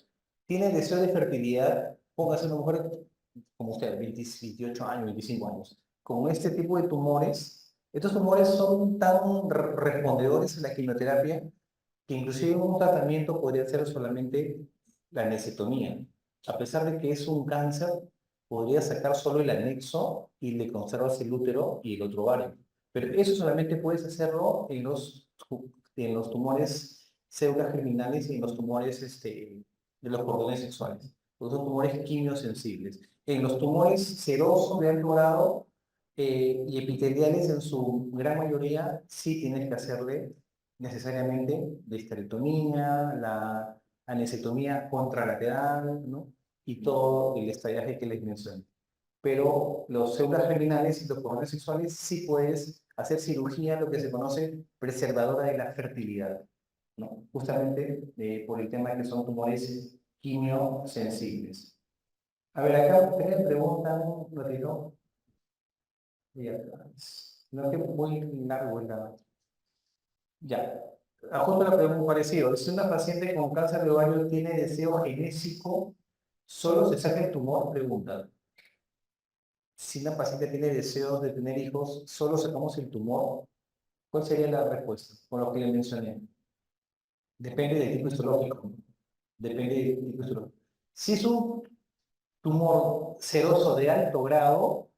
tiene deseo de fertilidad, póngase una mujer como usted, 20, 28 años, 25 años, con este tipo de tumores, estos tumores son tan respondedores a la quimioterapia que inclusive un tratamiento podría ser solamente la anexectomía. A pesar de que es un cáncer, podría sacar solo el anexo y le conservas el útero y el otro ovario. Pero eso solamente puedes hacerlo en los tumores células germinales y en los tumores de los cordones sexuales. Los tumores quimiosensibles. En los tumores serosos de alto grado y epiteliales en su gran mayoría, sí tienes que hacerle necesariamente la histerectomía, la anesectomía contralateral, ¿no? Y todo el estallaje que les mencioné. Pero los células germinales y los cordones sexuales sí puedes hacer cirugía, lo que se conoce preservadora de la fertilidad, ¿no? Justamente por el tema de que son tumores quimiosensibles. A ver, acá ustedes me preguntan un ratito. No es que muy largo la... Ya. Justo la pregunta parecido. Si una paciente con cáncer de ovario tiene deseo genésico, solo se saca el tumor, pregunta. Si una paciente tiene deseos de tener hijos, solo sacamos el tumor, ¿cuál sería la respuesta? Con lo que le mencioné. Depende del tipo histológico. Depende del tipo histológico. Si es un tumor seroso de alto grado,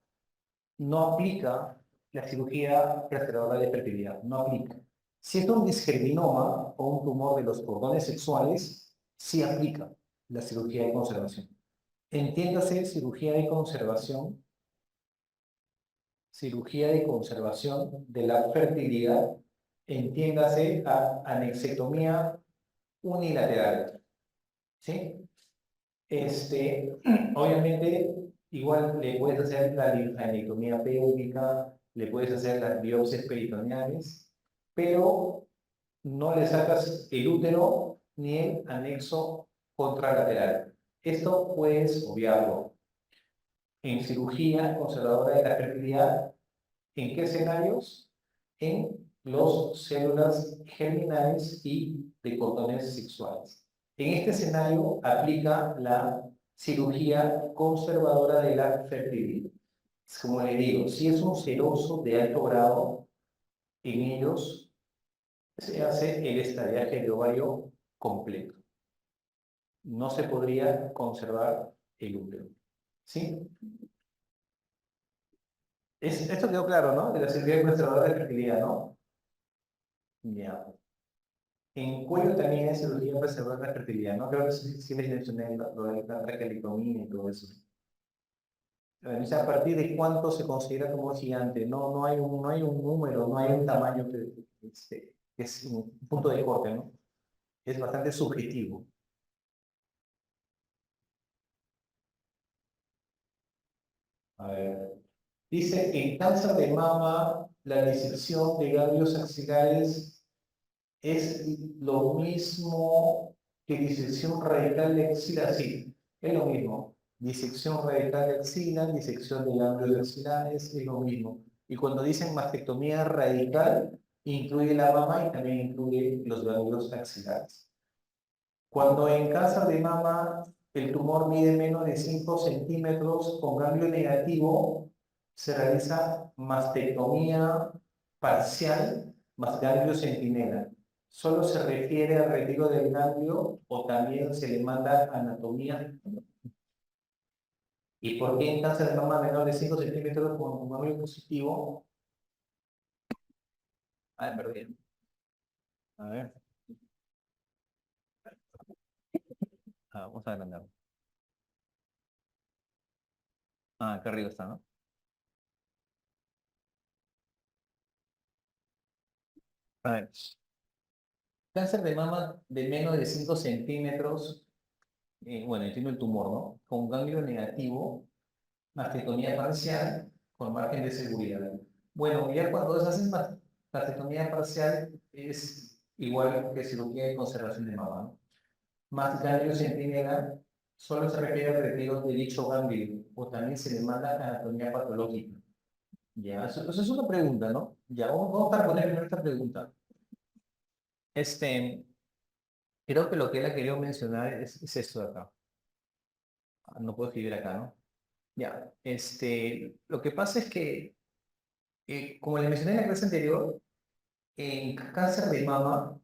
no aplica la cirugía preservadora de fertilidad, no aplica. Si es un disgerminoma o un tumor de los cordones sexuales, sí aplica la cirugía de conservación. Entiéndase cirugía de conservación de la fertilidad, entiéndase a anexectomía unilateral. ¿Sí? Obviamente, igual le puedes hacer la linfadenectomía pélvica, le puedes hacer las biopsias peritoneales, pero no le sacas el útero ni el anexo contralateral. Esto puedes obviarlo. En cirugía conservadora de la fertilidad, ¿en qué escenarios? En las células germinales y de cordones sexuales. En este escenario aplica la cirugía conservadora de la fertilidad. Como le digo, si es un seroso de alto grado, en ellos se hace el estadiaje de ovario completo. No se podría conservar el útero. ¿Sí? Esto quedó claro, ¿no? De la cirugía conservadora de fertilidad, ¿no? Ya. En cuello también hay cirugía preservadora de fertilidad, ¿no? Creo que sí les mencioné lo de la traqueotomía y todo eso. O sea, ¿a partir de cuánto se considera como gigante? No hay un número, no hay un tamaño que es un punto de corte, ¿no? Es bastante subjetivo. A ver. Dice, en cáncer de mama, la disección de ganglios axilares es lo mismo que disección radical de axila, sí, es lo mismo. Disección radical de axila, disección de ganglios axilares, es lo mismo. Y cuando dicen mastectomía radical, incluye la mama y también incluye los ganglios axilares. Cuando en cáncer de mama el tumor mide menos de 5 centímetros con ganglio negativo, se realiza mastectomía parcial más ganglio centinela. Solo se refiere al retiro del ganglio o también se le manda anatomía. ¿Y por qué en cáncer de mama menor de 5 centímetros con un ganglio positivo? Perdón. A ver. Vamos a agrandar. Acá arriba está, ¿no? A ver. Cáncer de mama de menos de 5 centímetros, bueno, entiendo el tumor, ¿no? Con ganglio negativo, mastectomía parcial, con margen de seguridad. Bueno, ya cuando se hace mastectomía parcial es igual que cirugía de conservación de mama, ¿no? Más ganglio centinela solo se refiere al retiro de dicho ganglio, o también se le manda anatomía patológica. Ya, eso es una pregunta, ¿no? Ya, vamos a responder primero esta pregunta. Este, Creo que lo que él ha querido mencionar es esto de acá. No puedo escribir acá, ¿no? Ya, lo que pasa es que, como le mencioné en la clase anterior, en cáncer de mama,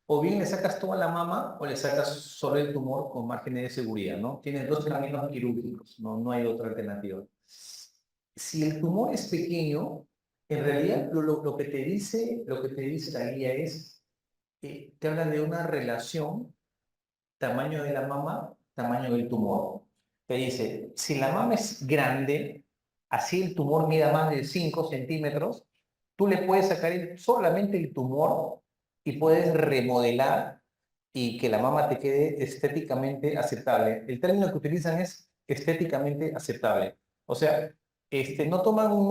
o bien le sacas toda la mama o le sacas solo el tumor con márgenes de seguridad, ¿no? Tienes dos caminos quirúrgicos, no hay otra alternativa. Si el tumor es pequeño, en realidad lo que te dice la guía es, te habla de una relación tamaño de la mama, tamaño del tumor. Te dice, si la mama es grande, así el tumor mida más de 5 centímetros, tú le puedes sacar solamente el tumor y puedes remodelar y que la mama te quede estéticamente aceptable. El término que utilizan es estéticamente aceptable. O sea, no toman un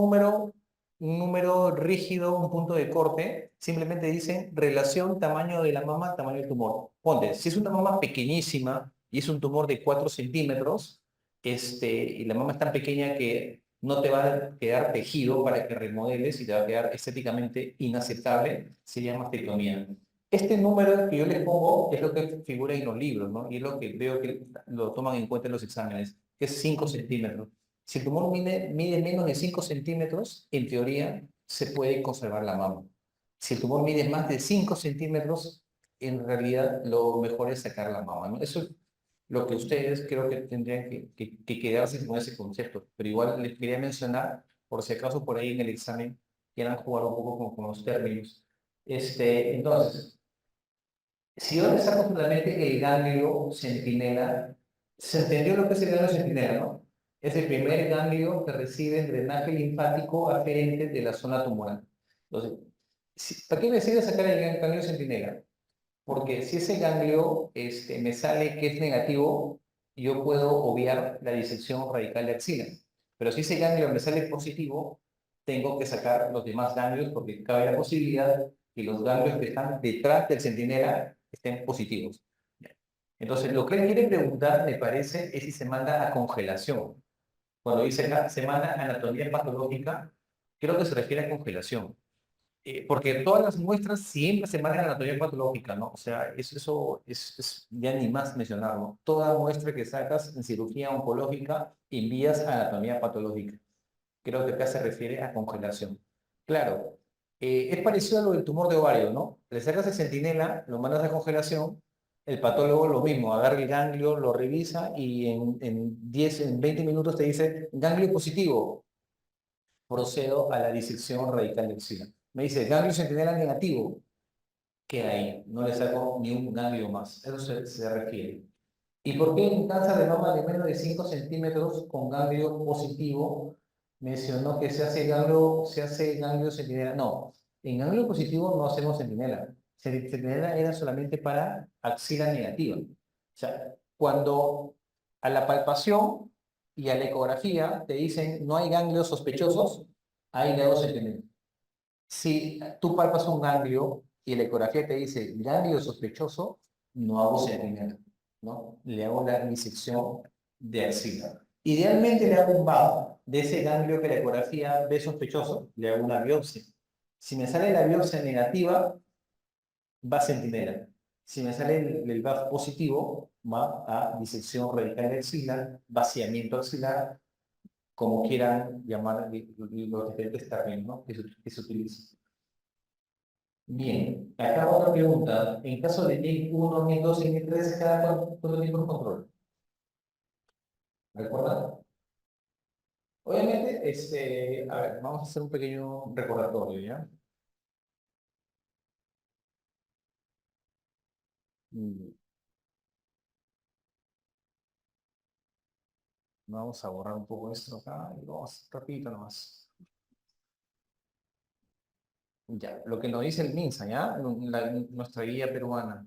número rígido, un punto de corte, simplemente dicen relación tamaño de la mama, tamaño del tumor. Ponte, si es una mama pequeñísima y es un tumor de 4 centímetros, y la mama es tan pequeña que no te va a quedar tejido para que remodeles y te va a quedar estéticamente inaceptable, se llama mastectomía. Este número que yo les pongo es lo que figura en los libros, ¿no? Y es lo que veo que lo toman en cuenta en los exámenes, que es 5 centímetros. Si el tumor mide menos de 5 centímetros, en teoría se puede conservar la mama. Si el tumor mide más de 5 centímetros, en realidad lo mejor es sacar la mama, ¿no? Eso es lo que ustedes creo que tendrían que quedarse con ese concepto. Pero igual les quería mencionar, por si acaso por ahí en el examen quieran jugar un poco con los términos. Entonces, si yo le saco solamente el ganglio centinela, se entendió lo que es el ganglio centinela, ¿no? Es el primer ganglio que recibe el drenaje linfático aferente de la zona tumoral. Entonces, ¿para qué me sirve sacar el ganglio centinela? Porque si ese ganglio me sale que es negativo, yo puedo obviar la disección radical de axila. Pero si ese ganglio me sale positivo, tengo que sacar los demás ganglios porque cabe la posibilidad que los ganglios que están detrás del centinela estén positivos. Entonces, lo que él quiere preguntar, me parece, es si se manda a congelación. Cuando dice acá, se manda a anatomía patológica, creo que se refiere a congelación. Porque todas las muestras siempre se mandan a anatomía patológica, ¿no? O sea, eso es ya ni más mencionarlo. Toda muestra que sacas en cirugía oncológica envías a anatomía patológica. Creo que acá se refiere a congelación. Claro, es parecido a lo del tumor de ovario, ¿no? Le sacas el centinela, lo mandas a congelación, el patólogo lo mismo, agarra el ganglio, lo revisa y en 20 minutos te dice, ganglio positivo, procedo a la disección radical de axila. Me dice, ganglio centinela negativo, queda ahí, no le saco ni un ganglio más. Eso se refiere. ¿Y por qué en cáncer de mama de menos de 5 centímetros con ganglio positivo mencionó que se hace ganglio centinela? No, en ganglio positivo no hacemos centinela. Centinela era solamente para axila negativa. O sea, cuando a la palpación y a la ecografía te dicen no hay ganglios sospechosos, ahí le hago centinela. Si tú palpas un ganglio y la ecografía te dice ganglio sospechoso, no hago centinela, ¿no? Le hago la disección de axila. Idealmente le hago un VAD de ese ganglio que la ecografía ve sospechoso, le hago una biopsia. Si me sale la biopsia negativa, va centinela. Si me sale el VAD positivo, va a disección radical de axila, vaciamiento axilar, como quieran llamar los diferentes términos, ¿no? Que se utilizan. Bien, acá otra pregunta. En caso de NIC 1, NIC 2 y NIC 3, ¿cada cuánto tiempo de control? ¿Recuerdan? Obviamente, a ver, vamos a hacer un pequeño recordatorio, ¿ya? Mm, Vamos a borrar un poco esto acá y vamos rapidito nomás. Ya, lo que nos dice el MINSA, ¿ya? Nuestra guía peruana.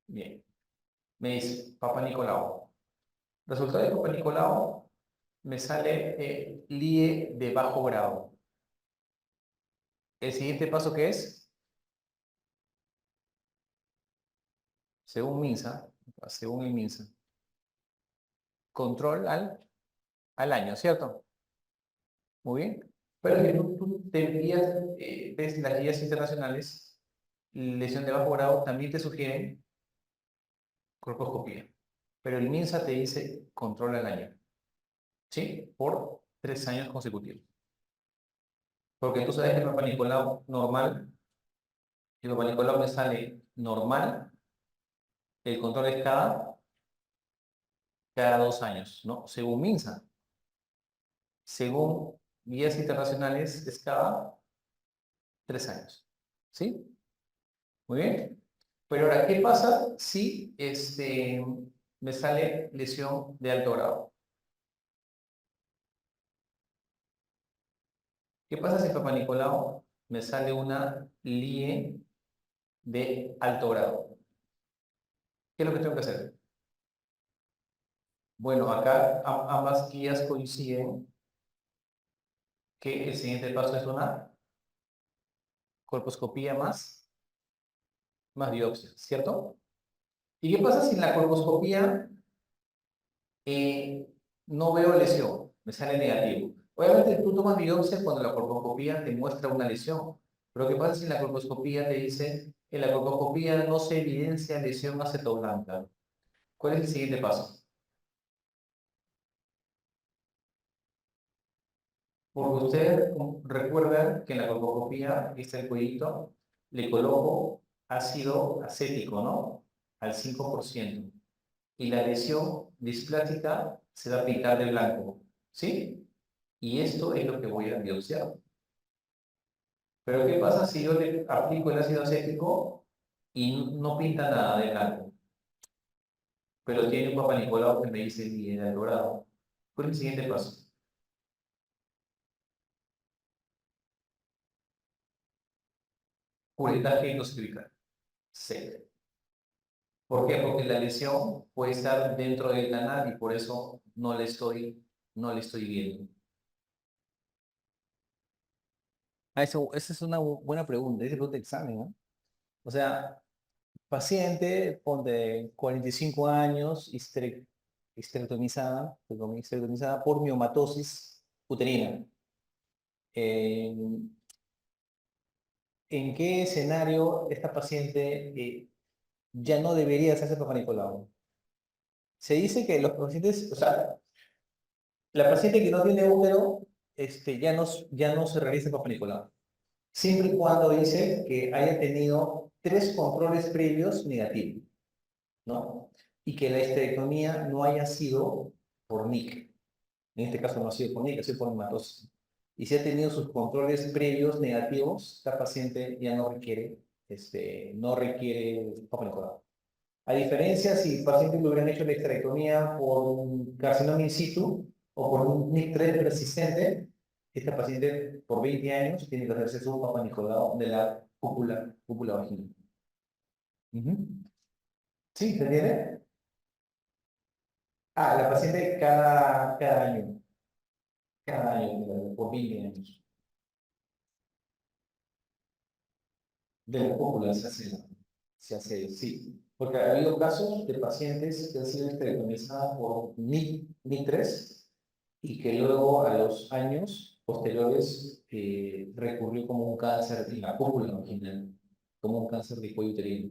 Bien, me dice Papa Nicolau. Resultado de Papa Nicolau, me sale LIE de bajo grado. El siguiente paso, ¿qué es? Según MINSA, según el MINSA, control al año, ¿cierto? Muy bien. Pero que tú te guías, ves las guías internacionales, lesión de bajo grado, también te sugieren colposcopía. Pero el MINSA te dice control al año, ¿sí? Por 3 años consecutivos. Porque tú sabes que el Papa Nicolau normal, el Papa Nicolau me sale normal, el control es cada 2 años, ¿no? Según MINSA. Según guías internacionales, es cada 3 años. ¿Sí? Muy bien. Pero ahora, ¿qué pasa si me sale lesión de alto grado? ¿Qué pasa si Papá Nicolau me sale una LIE de alto grado? ¿Qué es lo que tengo que hacer? Bueno, acá ambas guías coinciden que el siguiente paso es una colposcopía más biopsia, ¿cierto? ¿Y qué pasa si en la colposcopía no veo lesión? Me sale negativo. Obviamente tú tomas biopsia cuando la colposcopía te muestra una lesión. Pero ¿qué pasa si en la colposcopía te dice, en la colposcopía no se evidencia lesión acetoblanca? ¿Cuál es el siguiente paso? Porque usted recuerda que en la colposcopía, aquí está el cuellito, le coloco ácido acético, ¿no? Al 5%. Y la lesión displástica se va a pintar de blanco, ¿sí? Y esto es lo que voy a biopsiar. Pero ¿qué pasa si yo le aplico el ácido acético y no pinta nada de blanco? Pero tiene un Papa Nicolau que me dice bien el dorado. ¿Cuál es el siguiente paso? Curetaje endoscópica. C. ¿Por qué? Porque la lesión puede estar dentro del canal y por eso no le estoy viendo. Esa es una buena pregunta, ese pregunta de examen, ¿no? O sea, paciente, ponte 45 años, histerectomizada por miomatosis uterina. ¿En qué escenario esta paciente ya no debería hacerse Papa Nicolau? Se dice que los pacientes, o sea, la paciente que no tiene útero, ya no se realiza Papa Nicolau, siempre y cuando dice que haya tenido 3 controles previos negativos, ¿no? Y que la histerectomía no haya sido por NIC. En este caso no ha sido por NIC, ha sido por hematosis. Y si ha tenido sus controles previos negativos, la paciente ya no requiere Papa Nicolau. A diferencia, si el paciente le hubieran hecho la histerectomía por un carcinoma in situ o por un NIC3 persistente, esta paciente por 20 años tiene que hacerse su Papa Nicolau de la cúpula vaginal. ¿Sí? ¿Se entiende? La paciente cada año. Cada año, por 20 años. De la cúpula sí. Porque ha habido casos de pacientes que han sido esterectomizadas por NIC3 y que luego a los años posteriores recurrió como un cáncer en la cúpula vaginal, como un cáncer de cuello uterino.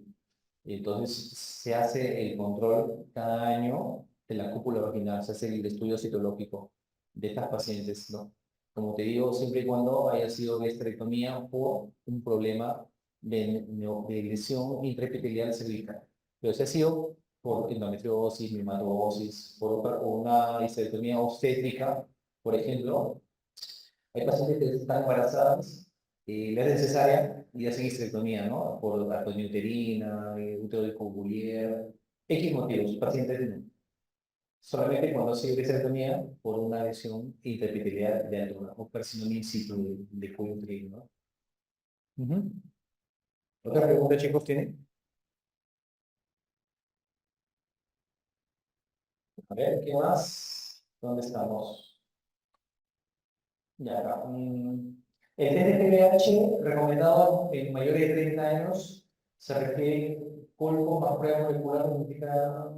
Entonces se hace el control cada año de la cúpula vaginal, se hace el estudio citológico de estas pacientes, ¿no? Como te digo, siempre y cuando haya sido de esterectomía por un problema de lesión intraepitelial cervical. Pero si ha sido por endometriosis, miomatosis, por una histerectomía obstétrica, por ejemplo, hay pacientes que están embarazadas y le hacen cesárea y hacen histerectomía, ¿no? Por uterina, útero de Cuvier, X motivos, pacientes no. Solamente cuando se hace histerectomía por una lesión intraepitelial de altura o carcinoma in situ de cuello uterino, ¿no? Ujú. ¿Otra pregunta, chicos, tienen? A ver, ¿qué más? ¿Dónde estamos? Ya acá. El test de TDAH recomendado en mayores de 30 años se refiere polvo más prueba molecular identificada.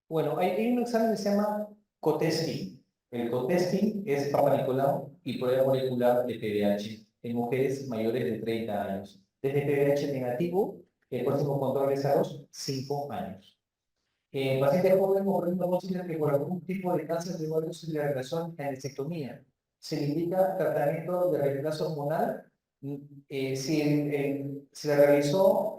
Bueno, hay un examen que se llama COTESTI. El COTESTI es Papa Nicolau y prueba molecular de TDAH en mujeres mayores de 30 años. Desde TDAH negativo, el próximo control es a los 5 años. Pacientes jóvenes o pacientes que por algún tipo de cáncer de ovario se le relación a anestectomía. Se le indica tratamiento de reemplazo hormonal. Si se le realizó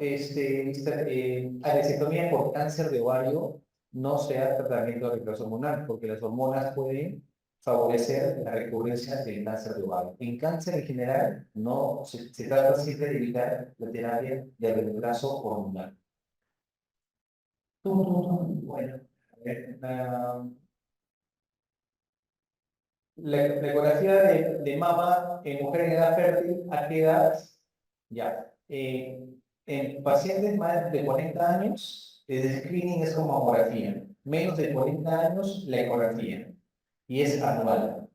anestectomía por cáncer de ovario, no se hace tratamiento de reemplazo hormonal, porque las hormonas pueden favorecer la recurrencia del cáncer de ovario. En cáncer en general, no se trata siempre de evitar la terapia de reemplazo hormonal. Bueno, la ecografía de mama en mujeres en edad fértil, ¿a qué edad? Ya. En pacientes más de 40 años, el screening es como mamografía. Menos de 40 años, la ecografía. Y es anual.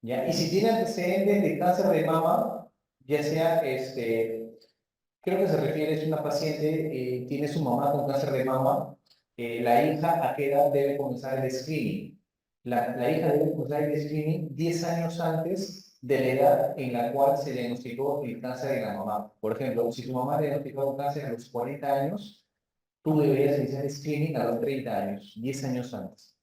¿Ya? Y si tiene antecedentes de cáncer de mama, ya sea, creo que se refiere, es una paciente, tiene su mamá con cáncer de mama, la hija a qué edad debe comenzar el screening. La hija debe comenzar el screening 10 años antes de la edad en la cual se diagnosticó el cáncer de la mamá. Por ejemplo, si tu mamá diagnosticó cáncer a los 40 años, tú deberías iniciar el screening a los 30 años, 10 años antes.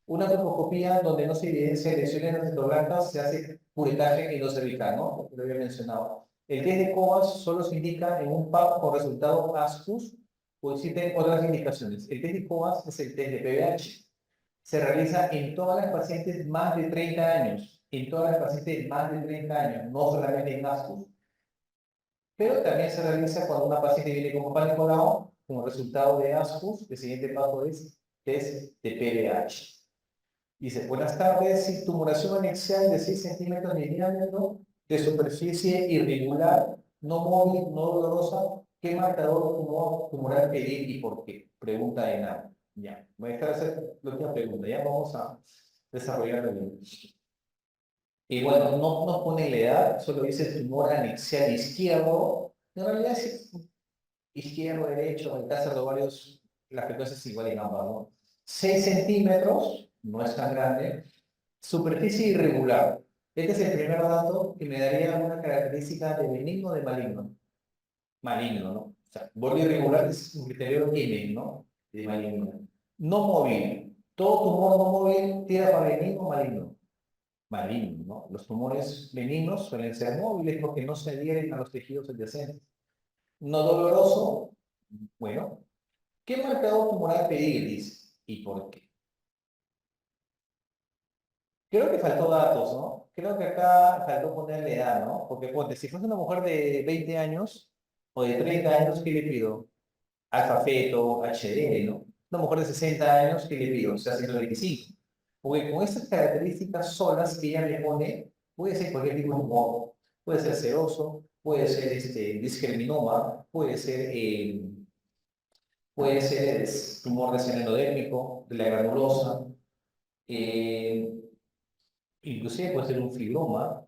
Una colposcopía donde no se evidencia lesiones citoblancas se hace curetaje endocervical, ¿no? Lo había mencionado. El test de Covas solo se indica en un PAP con resultado ASCUS o existen otras indicaciones. El test de Covas es el test de PBH. Se realiza en todas las pacientes más de 30 años. En todas las pacientes más de 30 años, no solamente en ASCUS. Pero también se realiza cuando una paciente viene con Papa Nicolau, como resultado de ASCUS. El siguiente paso es test de PBH. Dice, buenas tardes, tumoración anexial de 6 centímetros de diámetro, de superficie irregular, no móvil, no dolorosa, ¿qué marcador tumoral pedir y por qué? Pregunta de nada. Ya, voy a dejar hacer la última pregunta, ya vamos a desarrollar el. Y bueno, no nos pone la edad, solo dice tumor anexial izquierdo. En realidad izquierdo, derecho, el cáncer de ovarios, la frecuencia es igual en ambas, ¿no? 6 centímetros, no es tan grande. Superficie irregular. Este es el primer dato que me daría una característica de benigno o de maligno. Maligno, ¿no? O sea, borde irregular es un criterio M, ¿no? De maligno. No móvil. Todo tumor no móvil tira para benigno o maligno. Maligno, ¿no? Los tumores benignos suelen ser móviles porque no se adhieren a los tejidos adyacentes. No doloroso, bueno. ¿Qué marcador tumoral pedir? Dice. ¿Y por qué? Creo que faltó datos, ¿no? Creo que acá faltó ponerle edad, ¿no? Porque ponte, si fuese una mujer de 20 años o de 30 años, ¿qué le pido? Alfa feto, HD, ¿no? Una mujer de 60 años, ¿qué le pido? O sea, 125. Porque con estas características solas que ella me pone, puede ser cualquier tipo de tumor. Puede ser seroso, puede ser discriminoma, puede ser tumor de seno endodérmico, de la granulosa, eh, inclusive puede ser un fibroma.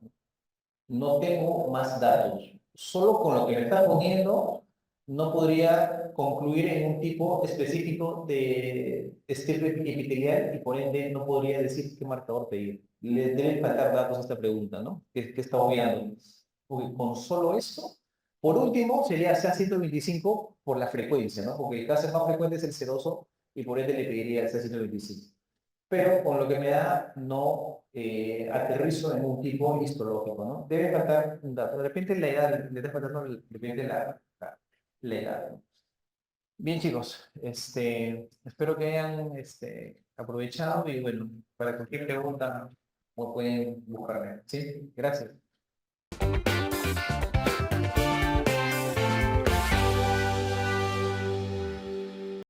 No tengo más datos. Solo con lo que me está poniendo, no podría concluir en un tipo específico de estepe epitelial y por ende no podría decir qué marcador pedir. Le deben faltar datos a esta pregunta, ¿no? Que está obviando. Porque con solo esto, por último, sería CA125 por la frecuencia, ¿no? Porque el caso más frecuente es el seroso y por ende le pediría el CA125, pero con lo que me da no aterrizo en un tipo histológico, ¿no? Debe faltar un dato. De repente la edad, le debe faltar, de repente la edad, ¿no? Bien, chicos, espero que hayan aprovechado y bueno, para cualquier pregunta pueden buscarme. ¿Sí? Gracias.